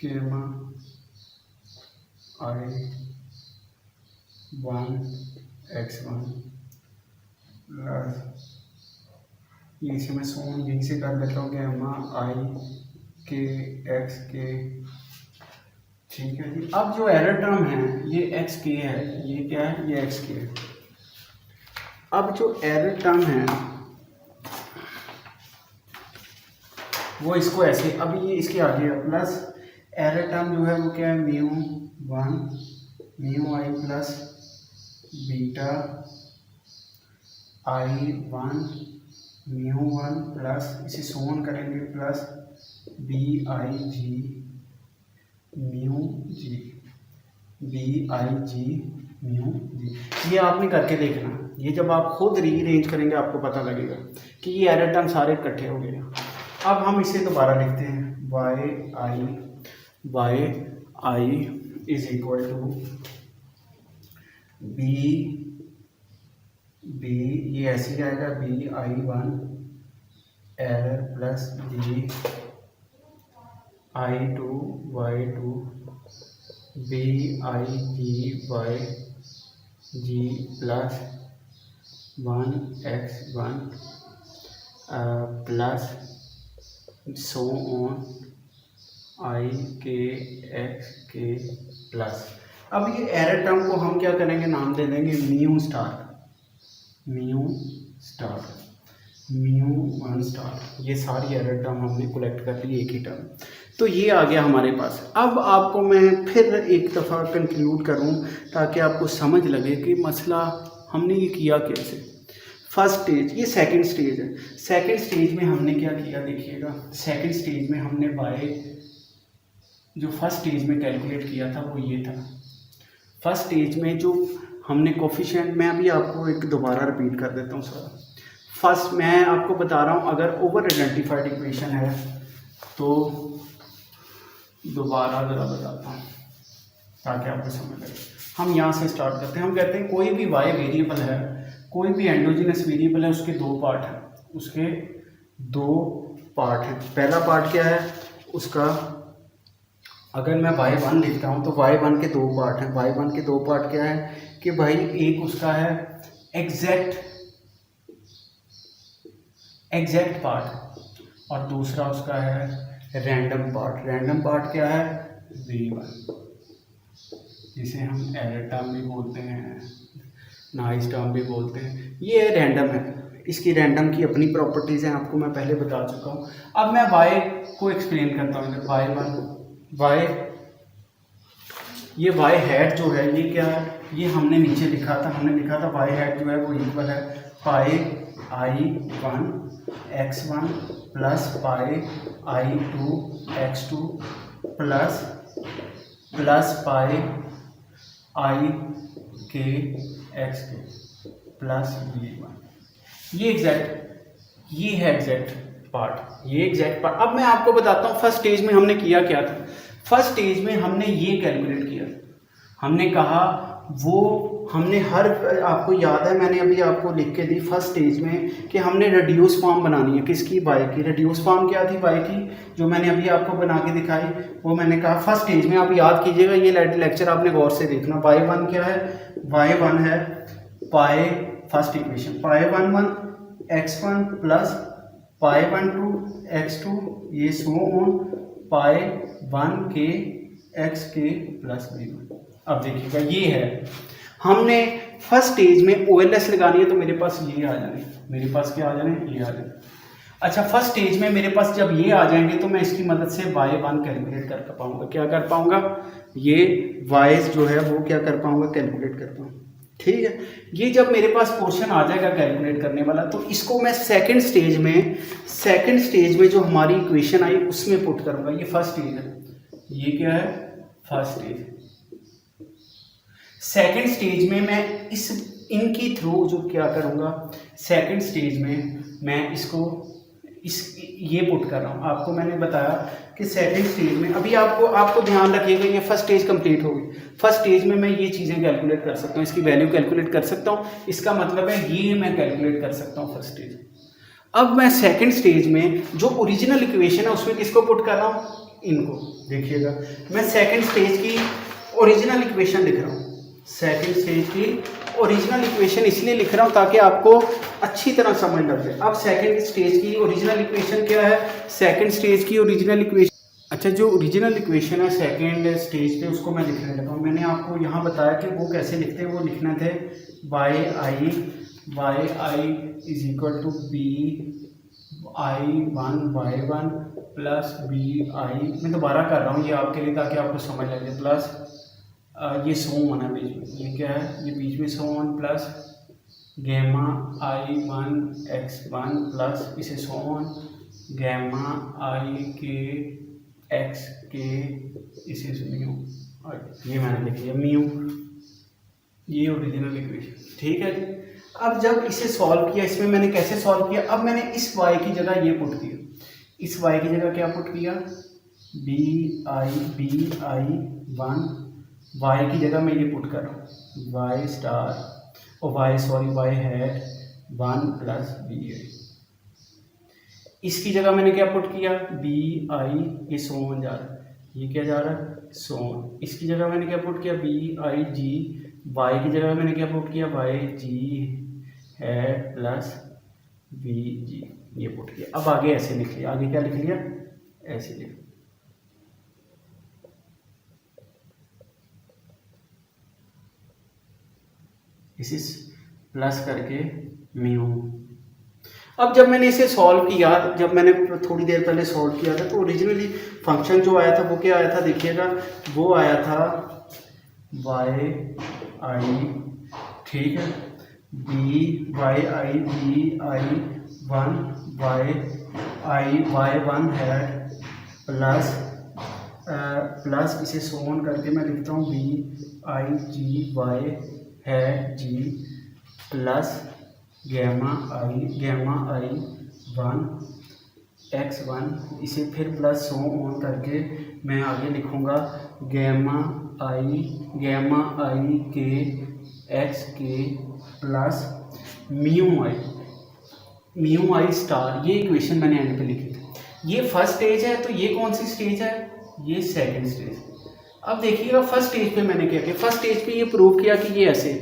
गेमा i1 x1 प्लस, ये इसे मैं सोन यहीं से कर लेता हूँ गेमा i के x के, ठीक है जी। अब जो एरर टर्म है ये एक्स के है, ये क्या है, ये एक्स के है। अब जो एरर टर्म है वो इसको ऐसे, अब ये इसके आगे है प्लस एरर टर्म जो है वो क्या है, μ1 μi plus beta i1 μ1 plus, इसे सोन करेंगे plus big mu G, big mu G. ये आपने करके देखना, ये जब आप खुद रीअरेंज करेंगे आपको पता लगेगा कि ये एरर टर्म सारे इकट्ठे हो गए। अब हम इसे दोबारा लिखते हैं, y is equal to b, ये ऐसे ही आएगा bi1 error plus i2 y2 big plus 1x1 plus so on i के x के प्लस। अब ये एरर टर्म को हम क्या करेंगे, नाम दे देंगे म्यू स्टार। ये सारी एरर टर्म हमने कलेक्ट कर ली एक ही टर्म, तो ये आ गया हमारे पास। अब आपको मैं फिर एक दफ़ा कंक्लूड करूं ताकि आपको समझ लगे कि मसला हमने ये किया कैसे। फर्स्ट स्टेज, ये सेकंड स्टेज है। सेकंड स्टेज में हमने क्या किया, देखिएगा। सेकंड स्टेज में हमने y जो फर्स्ट स्टेज में कैलकुलेट किया था वो ये था। फर्स्ट स्टेज में जो हमने कोफिशिएंट, मैं अभी आपको एक दोबारा रिपीट कर देता हूँ सर। फर्स्ट मैं आपको बता रहा हूँ, अगर ओवर आइडेंटिफाइड इक्वेशन है तो दोबारा ज़रा बताता हूँ ताकि आपको समझ लगे। हम यहाँ से स्टार्ट करते हैं। हम कहते हैं कोई भी y वेरिएबल है, कोई भी एंडोजिनस वेरिएबल है, उसके दो पार्ट हैं, पहला पार्ट क्या है उसका, अगर मैं y1 लिखता हूँ तो y1 के दो पार्ट हैं। y1 के दो पार्ट क्या है कि भाई एक उसका है एग्जैक्ट पार्ट और दूसरा उसका है रैंडम पार्ट। रैंडम पार्ट क्या है, v1, जिसे हम एरर टर्म भी बोलते हैं, नॉइज़ टर्म भी बोलते हैं। ये रैंडम है, इसकी रैंडम की अपनी प्रॉपर्टीज़ हैं, आपको मैं पहले बता चुका हूँ। अब मैं y को एक्सप्लेन करता हूँ। ये y हैट जो है ये क्या है, ये हमने नीचे लिखा था। हमने लिखा था y हैट जो है वो इक्वल है पाई i1 x1 plus pi i2 x2 plus pi i के x के प्लस v1। ये है एग्जैक्ट पार्ट। अब मैं आपको बताता हूँ फर्स्ट स्टेज में हमने किया क्या था। फर्स्ट स्टेज में हमने ये कैलकुलेट किया, हमने कहा हमने आपको याद है, मैंने अभी आपको लिख के दी फर्स्ट स्टेज में कि हमने रेड्यूस फॉर्म बनानी है। किसकी, y की। रेड्यूस फॉर्म क्या थी y की, जो मैंने अभी आपको बना के दिखाई, वो मैंने कहा फर्स्ट स्टेज में। आप याद कीजिएगा, ये लेक्चर आपने गौर से देखना। y1 क्या है, y1 है पाई, फर्स्ट इक्वेशन पाई11 x1 प्लस पाई12 x2, ये सो ऑन पाई1 के x के प्लस v1। अब देखिएगा ये है, हमने फर्स्ट स्टेज में OLS लगानी है तो मेरे पास ये आ जाने, मेरे पास क्या आ जाने, ये आ जाने। अच्छा, फर्स्ट स्टेज में मेरे पास जब ये आ जाएंगे तो मैं इसकी मदद से y1 कैलकुलेट कर पाऊंगा। क्या कर पाऊंगा? ये y जो है वो क्या कर पाऊंगा? कैलकुलेट कर पाऊंगा। ठीक है, ये जब मेरे पास पोर्शन आ जाएगा कैलकुलेट करने वाला, तो इसको मैं सेकंड स्टेज में जो हमारी इक्वेशन आई उसमें पुट करूंगा। ये फर्स्ट स्टेज है, ये क्या है? First stage. सेकंड स्टेज में मैं इनकी थ्रू जो क्या करूंगा, सेकंड स्टेज में मैं ये पुट कर रहा हूँ। आपको मैंने बताया कि सेकंड स्टेज में अभी आपको ध्यान रखिएगा, ये फर्स्ट स्टेज कंप्लीट होगी। फर्स्ट स्टेज में मैं ये चीज़ें कैलकुलेट कर सकता हूँ, इसकी वैल्यू कैलकुलेट कर सकता हूँ। इसका मतलब है ये मैं कैलकुलेट कर सकता हूँ फर्स्ट स्टेज। अब मैं सेकंड स्टेज में जो ओरिजिनल इक्वेशन है उसमें किसको पुट कर रहा हूँ? इनको। देखिएगा, मैं सेकंड स्टेज की ओरिजिनल इक्वेशन लिख रहा हूँ। सेकंड स्टेज की ओरिजिनल इक्वेशन इसलिए लिख रहा हूँ ताकि आपको अच्छी तरह समझ लग जाए। अब सेकंड स्टेज की ओरिजिनल इक्वेशन क्या है? सेकंड स्टेज की ओरिजिनल इक्वेशन, अच्छा, जो ओरिजिनल इक्वेशन है सेकंड स्टेज पे उसको मैं लिखने लगा हूँ। मैंने आपको यहाँ बताया कि वो कैसे लिखते हैं। वो लिखना थे y is equal to bi1y1 plus bi, मैं दोबारा कर रहा हूँ ये आपके लिए ताकि आपको समझ लगे, प्लस ये सो वन है बीच में, ये क्या है? ये बीच में so one plus gamma i1 x1 plus इसे सो वन गैमा i के x के इसे म्यू, ये मैंने लिख लिया म्यू, ये ओरिजिनल इक्वेशन। ठीक है जी। अब जब इसे सॉल्व किया, इसमें मैंने कैसे सॉल्व किया? अब मैंने इस y की जगह ये पुट किया। इस y की जगह क्या पुट किया? bi1, y की जगह मैं ये पुट कर रहा हूँ y स्टार और y हैट 1 प्लस bi। इसकी जगह मैंने क्या पुट किया? bi, ये सोन जा रहा है, ये क्या जा रहा है? सोन। इसकी जगह मैंने क्या पुट किया? big, y की जगह मैंने क्या पुट किया? yg हैट प्लस bg, ये पुट किया। अब आगे ऐसे लिख लिया, आगे क्या लिख लिया? ऐसे लिख, इसे प्लस करके म्यू। अब जब मैंने इसे सॉल्व किया, जब मैंने थोड़ी देर पहले सॉल्व किया था, तो ओरिजिनली फंक्शन जो आया था वो क्या आया था? देखिएगा, वो आया था y i, ठीक है, y1 हैट प्लस इसे सोन करके मैं लिखता हूँ big है g plus gamma i 1 x1, इसे फिर प्लस सो ऑन करके मैं आगे लिखूँगा गैमा i के x के प्लस म्यू आई स्टार। ये इक्वेशन मैंने एंड पे लिखी थी। ये फर्स्ट स्टेज है, तो ये कौन सी स्टेज है? ये सेकंड स्टेज। अब देखिएगा, फर्स्ट स्टेज पे मैंने क्या किया? फर्स्ट स्टेज पे ये प्रूव किया कि ये ऐसे,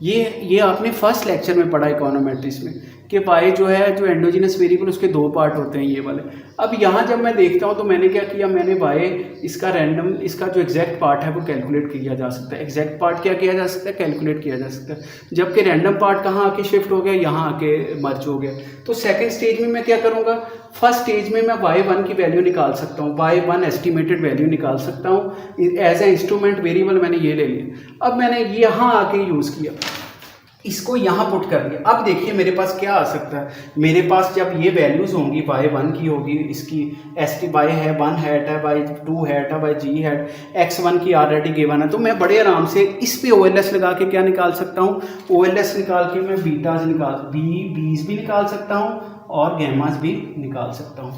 ये आपने फर्स्ट लेक्चर में पढ़ा इकोनोमेट्रिक्स में कि पाई जो है, जो एंडोजिनस वेरिएबल, उसके दो पार्ट होते हैं, ये वाले। अब यहाँ जब मैं देखता हूँ तो मैंने क्या किया? मैंने बाय इसका रैंडम, इसका जो एग्जैक्ट पार्ट है वो कैलकुलेट किया जा सकता है। एग्जैक्ट पार्ट क्या किया जा सकता है? कैलकुलेट किया जा सकता है। जबकि रैंडम पार्ट कहाँ आके शिफ्ट हो गया? यहाँ आके मर्ज हो गया। तो सेकेंड स्टेज में मैं क्या करूँगा? फर्स्ट स्टेज में मैं y1 की वैल्यू निकाल सकता हूँ, y1 एस्टिमेटेड वैल्यू निकाल सकता हूँ। एज ए इंस्ट्रूमेंट वेरिएबल मैंने ये ले लिया। अब मैंने यहाँ आके यूज़ किया, इसको यहाँ पुट कर दिया। अब देखिए मेरे पास क्या आ सकता है। मेरे पास जब ये वैल्यूज़ होंगी, y1 की होगी, इसकी y है 1 हैट है, y2 हैट है, y g हैट, x1 की ऑलरेडी गिवन है, तो मैं बड़े आराम से इस पे OLS लगा के क्या निकाल सकता हूँ? OLS निकाल के मैं बीटाज बीज भी निकाल सकता हूँ और गैमाज भी निकाल सकता हूँ।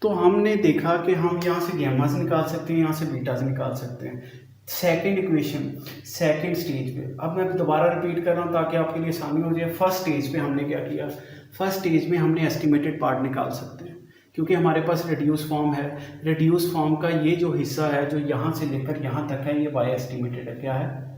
तो हमने देखा कि हम यहाँ से गैमाज निकाल सकते हैं, यहाँ से बीटाज निकाल सकते हैं। सेकंड इक्वेशन सेकंड स्टेज पे। अब मैं दोबारा रिपीट कर रहा हूँ ताकि आपके लिए आसानी हो जाए। फर्स्ट स्टेज पे हमने क्या किया? फर्स्ट स्टेज में हमने एस्टिमेटेड पार्ट निकाल सकते हैं क्योंकि हमारे पास रिड्यूस फॉर्म है। रिड्यूस फॉर्म का ये जो हिस्सा है जो यहाँ से लेकर यहाँ तक है, ये y एस्टिमेटेड है। क्या है?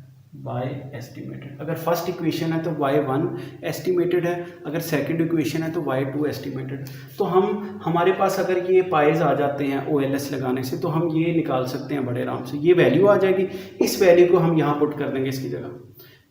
y estimated. अगर फर्स्ट इक्वेशन है तो y1 एस्टिमेटेड है, अगर सेकंड इक्वेशन है तो y2 एस्टिमेटेड। तो हमारे पास अगर ये पाइज आ जाते हैं OLS लगाने से तो हम ये निकाल सकते हैं बड़े आराम से। ये वैल्यू आ जाएगी, इस वैल्यू को हम यहाँ पुट कर देंगे इसकी जगह।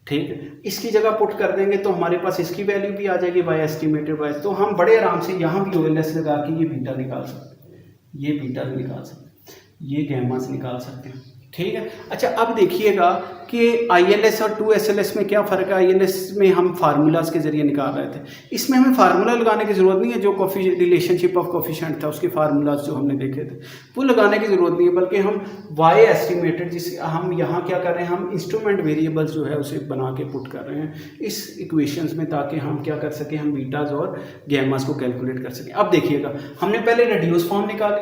ठीक है, इसकी जगह पुट कर देंगे तो हमारे पास इसकी वैल्यू भी आ जाएगी वाई एस्टिमेटेड वाई, तो हम बड़े आराम से यहाँ भी OLS लगा के ये बीटा निकाल सकते हैं, ये बीटा निकाल सकते हैं, ये गैमास निकाल सकते हैं। ठीक है, अच्छा अब देखिएगा कि ILS और 2SLS में क्या फ़र्क है। ILS में हम फार्मूलाज के ज़रिए निकाल रहे थे, इसमें हमें फार्मूला लगाने की ज़रूरत नहीं है। जो रिलेशनशिप ऑफ कोफिशिएंट था उसके फार्मूलाज जो हमने देखे थे वो लगाने की ज़रूरत नहीं है, बल्कि हम वाई एस्टिमेटेड, जिस हम यहाँ क्या कर रहे हैं, हम इंस्ट्रूमेंट वेरिएबल्स जो है उसे बना के पुट कर रहे हैं इस इक्वेशंस में, ताकि हम क्या कर सकें, हम बीटाज और गैमास को कैलकुलेट कर सकें। अब देखिएगा, हमने पहले रिड्यूस फॉर्म निकाली,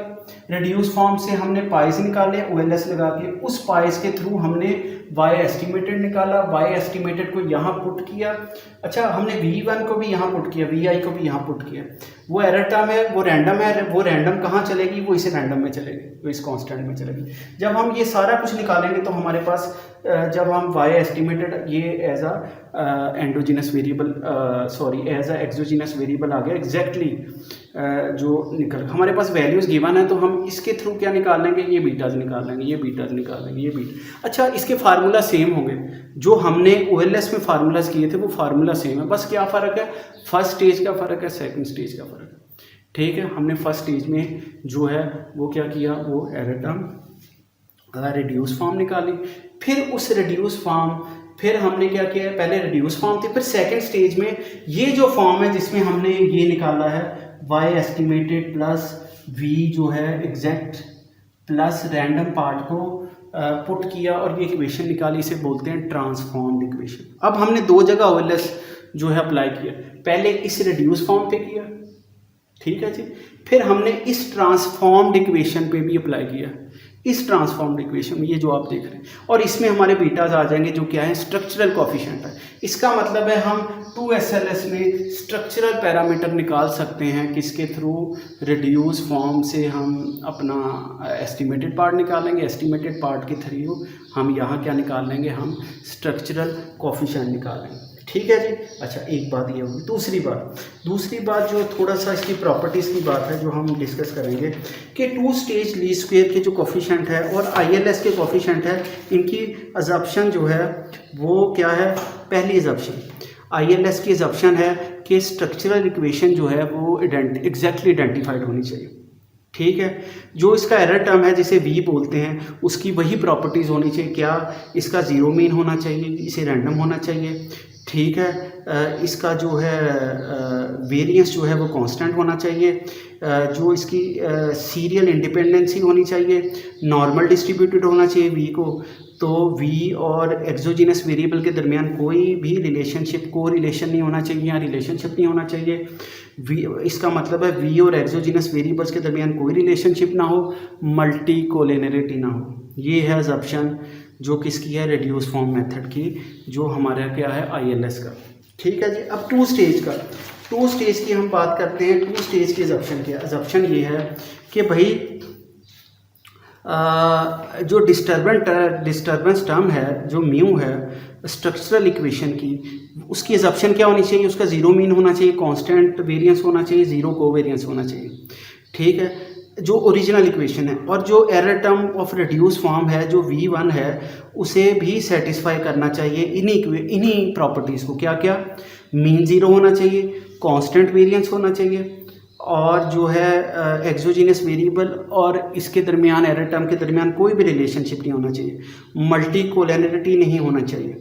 रिड्यूस फॉर्म से हमने पाइस निकाले OLS लगा के, उस पाइस के थ्रू हमने वाई एस्टिमेटेड निकाला, वाई एस्टिमेटेड को यहाँ पुट किया। अच्छा, हमने V1 को भी यहाँ पुट किया, VI को भी यहाँ पुट किया। वो एरर टर्म है, वो रैंडम है, वो रैंडम कहाँ चलेगी, वो इस रैंडम में चलेगी, वो इस कांस्टेंट में चलेगी। जब हम ये सारा कुछ निकालेंगे तो हमारे पास जब हम वाई एस्टिमेटेड ये as a endogenous variable as a exogenous variable आ गया एग्जैक्टली जो निकल, हमारे पास वैल्यूज़ गिवन है, तो हम इसके थ्रू क्या निकाल लेंगे, ये बीटाज निकाल लेंगे, ये बीटाज निकाल लेंगे, ये बीटा। अच्छा, इसके फार्मूला सेम होंगे, जो हमने OLS में फार्मूलाज किए थे वो फार्मूला सेम है, बस क्या फ़र्क है, फर्स्ट स्टेज का फ़र्क है, सेकंड स्टेज का फ़र्क है। ठीक है, हमने फर्स्ट स्टेज में जो है वो क्या किया, वो एरर टर्म रिड्यूस फॉर्म निकाली, फिर उस रिड्यूस फॉर्म, फिर हमने क्या किया, पहले रिड्यूस फॉर्म थी, फिर सेकंड स्टेज में ये जो फॉर्म है जिसमें हमने ये निकाला है वाई एस्टिमेटेड प्लस V जो है एग्जैक्ट प्लस रैंडम पार्ट को पुट किया और ये इक्वेशन निकाली, इसे बोलते हैं ट्रांसफॉर्म्ड इक्वेशन। अब हमने दो जगह OLS जो है अप्लाई किया, पहले इस रिड्यूस फॉर्म पे किया, ठीक है जी, फिर हमने इस ट्रांसफॉर्म्ड इक्वेशन पे भी अप्लाई किया, इस ट्रांसफॉर्म्ड इक्वेशन में ये जो आप देख रहे हैं, और इसमें हमारे बीटाज आ जाएंगे जो क्या है, स्ट्रक्चरल कोफिशिएंट है। इसका मतलब है हम 2SLS में स्ट्रक्चरल पैरामीटर निकाल सकते हैं, किसके थ्रू, रिड्यूस फॉर्म से हम अपना एस्टिमेटेड पार्ट निकालेंगे, एस्टिमेटेड पार्ट के थ्रू हम यहाँ क्या निकाल लेंगे, हम स्ट्रक्चरल कोफिशिएंट निकालेंगे। ठीक है जी। अच्छा, एक बात ये होगी। दूसरी बात जो थोड़ा सा इसकी प्रॉपर्टीज़ की बात है जो हम डिस्कस करेंगे कि टू स्टेज लीस्ट स्क्वायर के जो कोफिशिएंट है और ILS के कोफिशिएंट है, इनकी अजम्पशन जो है वो क्या है। पहली अजम्पशन ILS की अजम्पशन है कि स्ट्रक्चरल इक्वेशन जो है वो एग्जैक्टली आइडेंटिफाइड होनी चाहिए। ठीक है, जो इसका एरर टर्म है जिसे V बोलते हैं, उसकी वही प्रॉपर्टीज़ होनी चाहिए। क्या, इसका ज़ीरो मीन होना चाहिए, इसे रैंडम होना चाहिए। ठीक है, इसका जो है वेरिएंस जो है वो कांस्टेंट होना चाहिए, जो इसकी सीरियल इंडिपेंडेंसी होनी चाहिए, नॉर्मल डिस्ट्रीब्यूटेड होना चाहिए V को। तो V और एक्सोजिनस वेरिएबल के दरमियान कोई भी रिलेशनशिप, को रिलेशन नहीं होना चाहिए, या रिलेशनशिप नहीं होना चाहिए। इसका मतलब है V और एक्सोजिनस वेरिएबल्स के दरमियान कोई रिलेशनशिप ना हो, मल्टी कोलिनियरिटी ना हो। ये है अजम्पशन जो किसकी है, रिड्यूस फॉर्म मेथड की, जो हमारा क्या है ILS का। ठीक है जी। अब टू स्टेज की हम बात करते हैं। टू स्टेज की अजम्पशन क्या है। अजम्पशन ये है कि भाई जो डिस्टर्बेंस टर्म है, जो म्यू है स्ट्रक्चरल इक्वेशन की, उसकी अजम्पशन क्या होनी चाहिए, उसका ज़ीरो मीन होना चाहिए, कांस्टेंट वेरिएंस होना चाहिए, ज़ीरो कोवेरिएंस होना चाहिए। ठीक है, जो ओरिजिनल इक्वेशन है, और जो error term of reduce form है जो V1 है, उसे भी सेटिस्फाई करना चाहिए इन्हीं प्रॉपर्टीज़ को। क्या क्या, मीन ज़ीरो होना चाहिए, कांस्टेंट वेरिएंस होना चाहिए, और जो है एक्सोजिनस वेरिएबल और इसके दरमियान, एरर टर्म के दरमियान कोई भी रिलेशनशिप नहीं होना चाहिए, मल्टी कोलिनियरिटी नहीं होना चाहिए।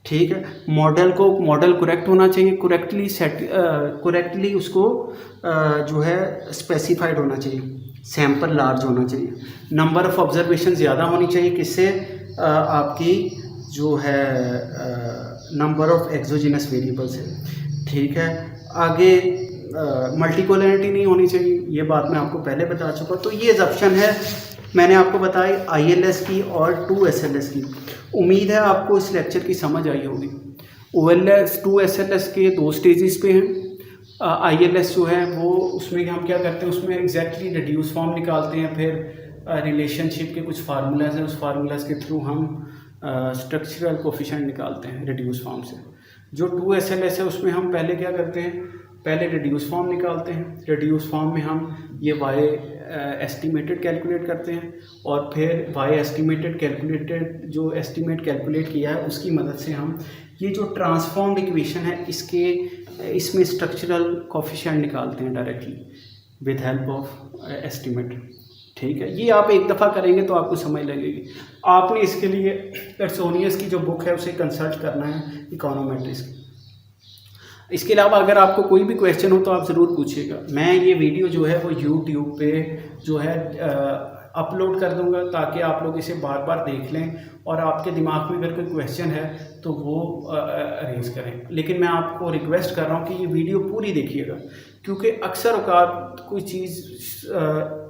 ठीक है, मॉडल करेक्ट होना चाहिए, करेक्टली उसको जो है स्पेसिफाइड होना चाहिए, सैंपल लार्ज होना चाहिए, नंबर ऑफ ऑब्जर्वेशन ज़्यादा होनी चाहिए, किससे, आपकी जो है नंबर ऑफ एक्सोजिनस वेरिएबल से। ठीक है, आगे मल्टी कोलिनियरिटी नहीं होनी चाहिए, ये बात मैं आपको पहले बता चुका। तो ये अजम्पशन है मैंने आपको बताई ILS की और 2SLS की। उम्मीद है आपको इस लेक्चर की समझ आई होगी। OLS 2SLS के दो स्टेजेस पे हैं। ILS जो है वो, उसमें हम क्या करते हैं, उसमें एग्जैक्टली रिड्यूस फॉर्म निकालते हैं, फिर रिलेशनशिप के कुछ फार्मूलाज हैं, उस फार्मूलाज के थ्रू हम स्ट्रक्चरल कोफिशिएंट निकालते हैं रिड्यूस फॉर्म से। जो 2SLS है उसमें हम पहले क्या करते हैं, पहले रिड्यूस फॉर्म निकालते हैं, रिड्यूस फॉर्म में हम ये वाई एस्टिमेटेड कैलकुलेट करते हैं, और फिर वाई एस्टिमेटेड कैलकुलेटेड जो एस्टिमेट कैलकुलेट किया है उसकी मदद से हम ये जो ट्रांसफॉर्म्ड इक्वेशन है इसमें स्ट्रक्चरल कोफिशिएंट निकालते हैं directly with help of estimate. ठीक है, ये आप एक दफ़ा करेंगे तो आपको समझ लगेगी। आपने इसके लिए एर्सोनियस की जो बुक है उसे कंसल्ट करना है, इकोनोमेट्रिक्स की। इसके अलावा अगर आपको कोई भी क्वेश्चन हो तो आप ज़रूर पूछिएगा। मैं ये वीडियो जो है वो यूट्यूब पे जो है अपलोड कर दूंगा ताकि आप लोग इसे बार बार देख लें और आपके दिमाग में अगर कोई क्वेश्चन है तो वो अरेंज करें। लेकिन मैं आपको रिक्वेस्ट कर रहा हूँ कि ये वीडियो पूरी देखिएगा, क्योंकि अक्सर औकात कोई चीज़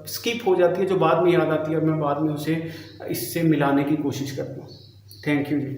स्किप हो जाती है जो बाद में याद आती है और मैं बाद में उसे इससे मिलाने की कोशिश करता हूँ। Thank you ji.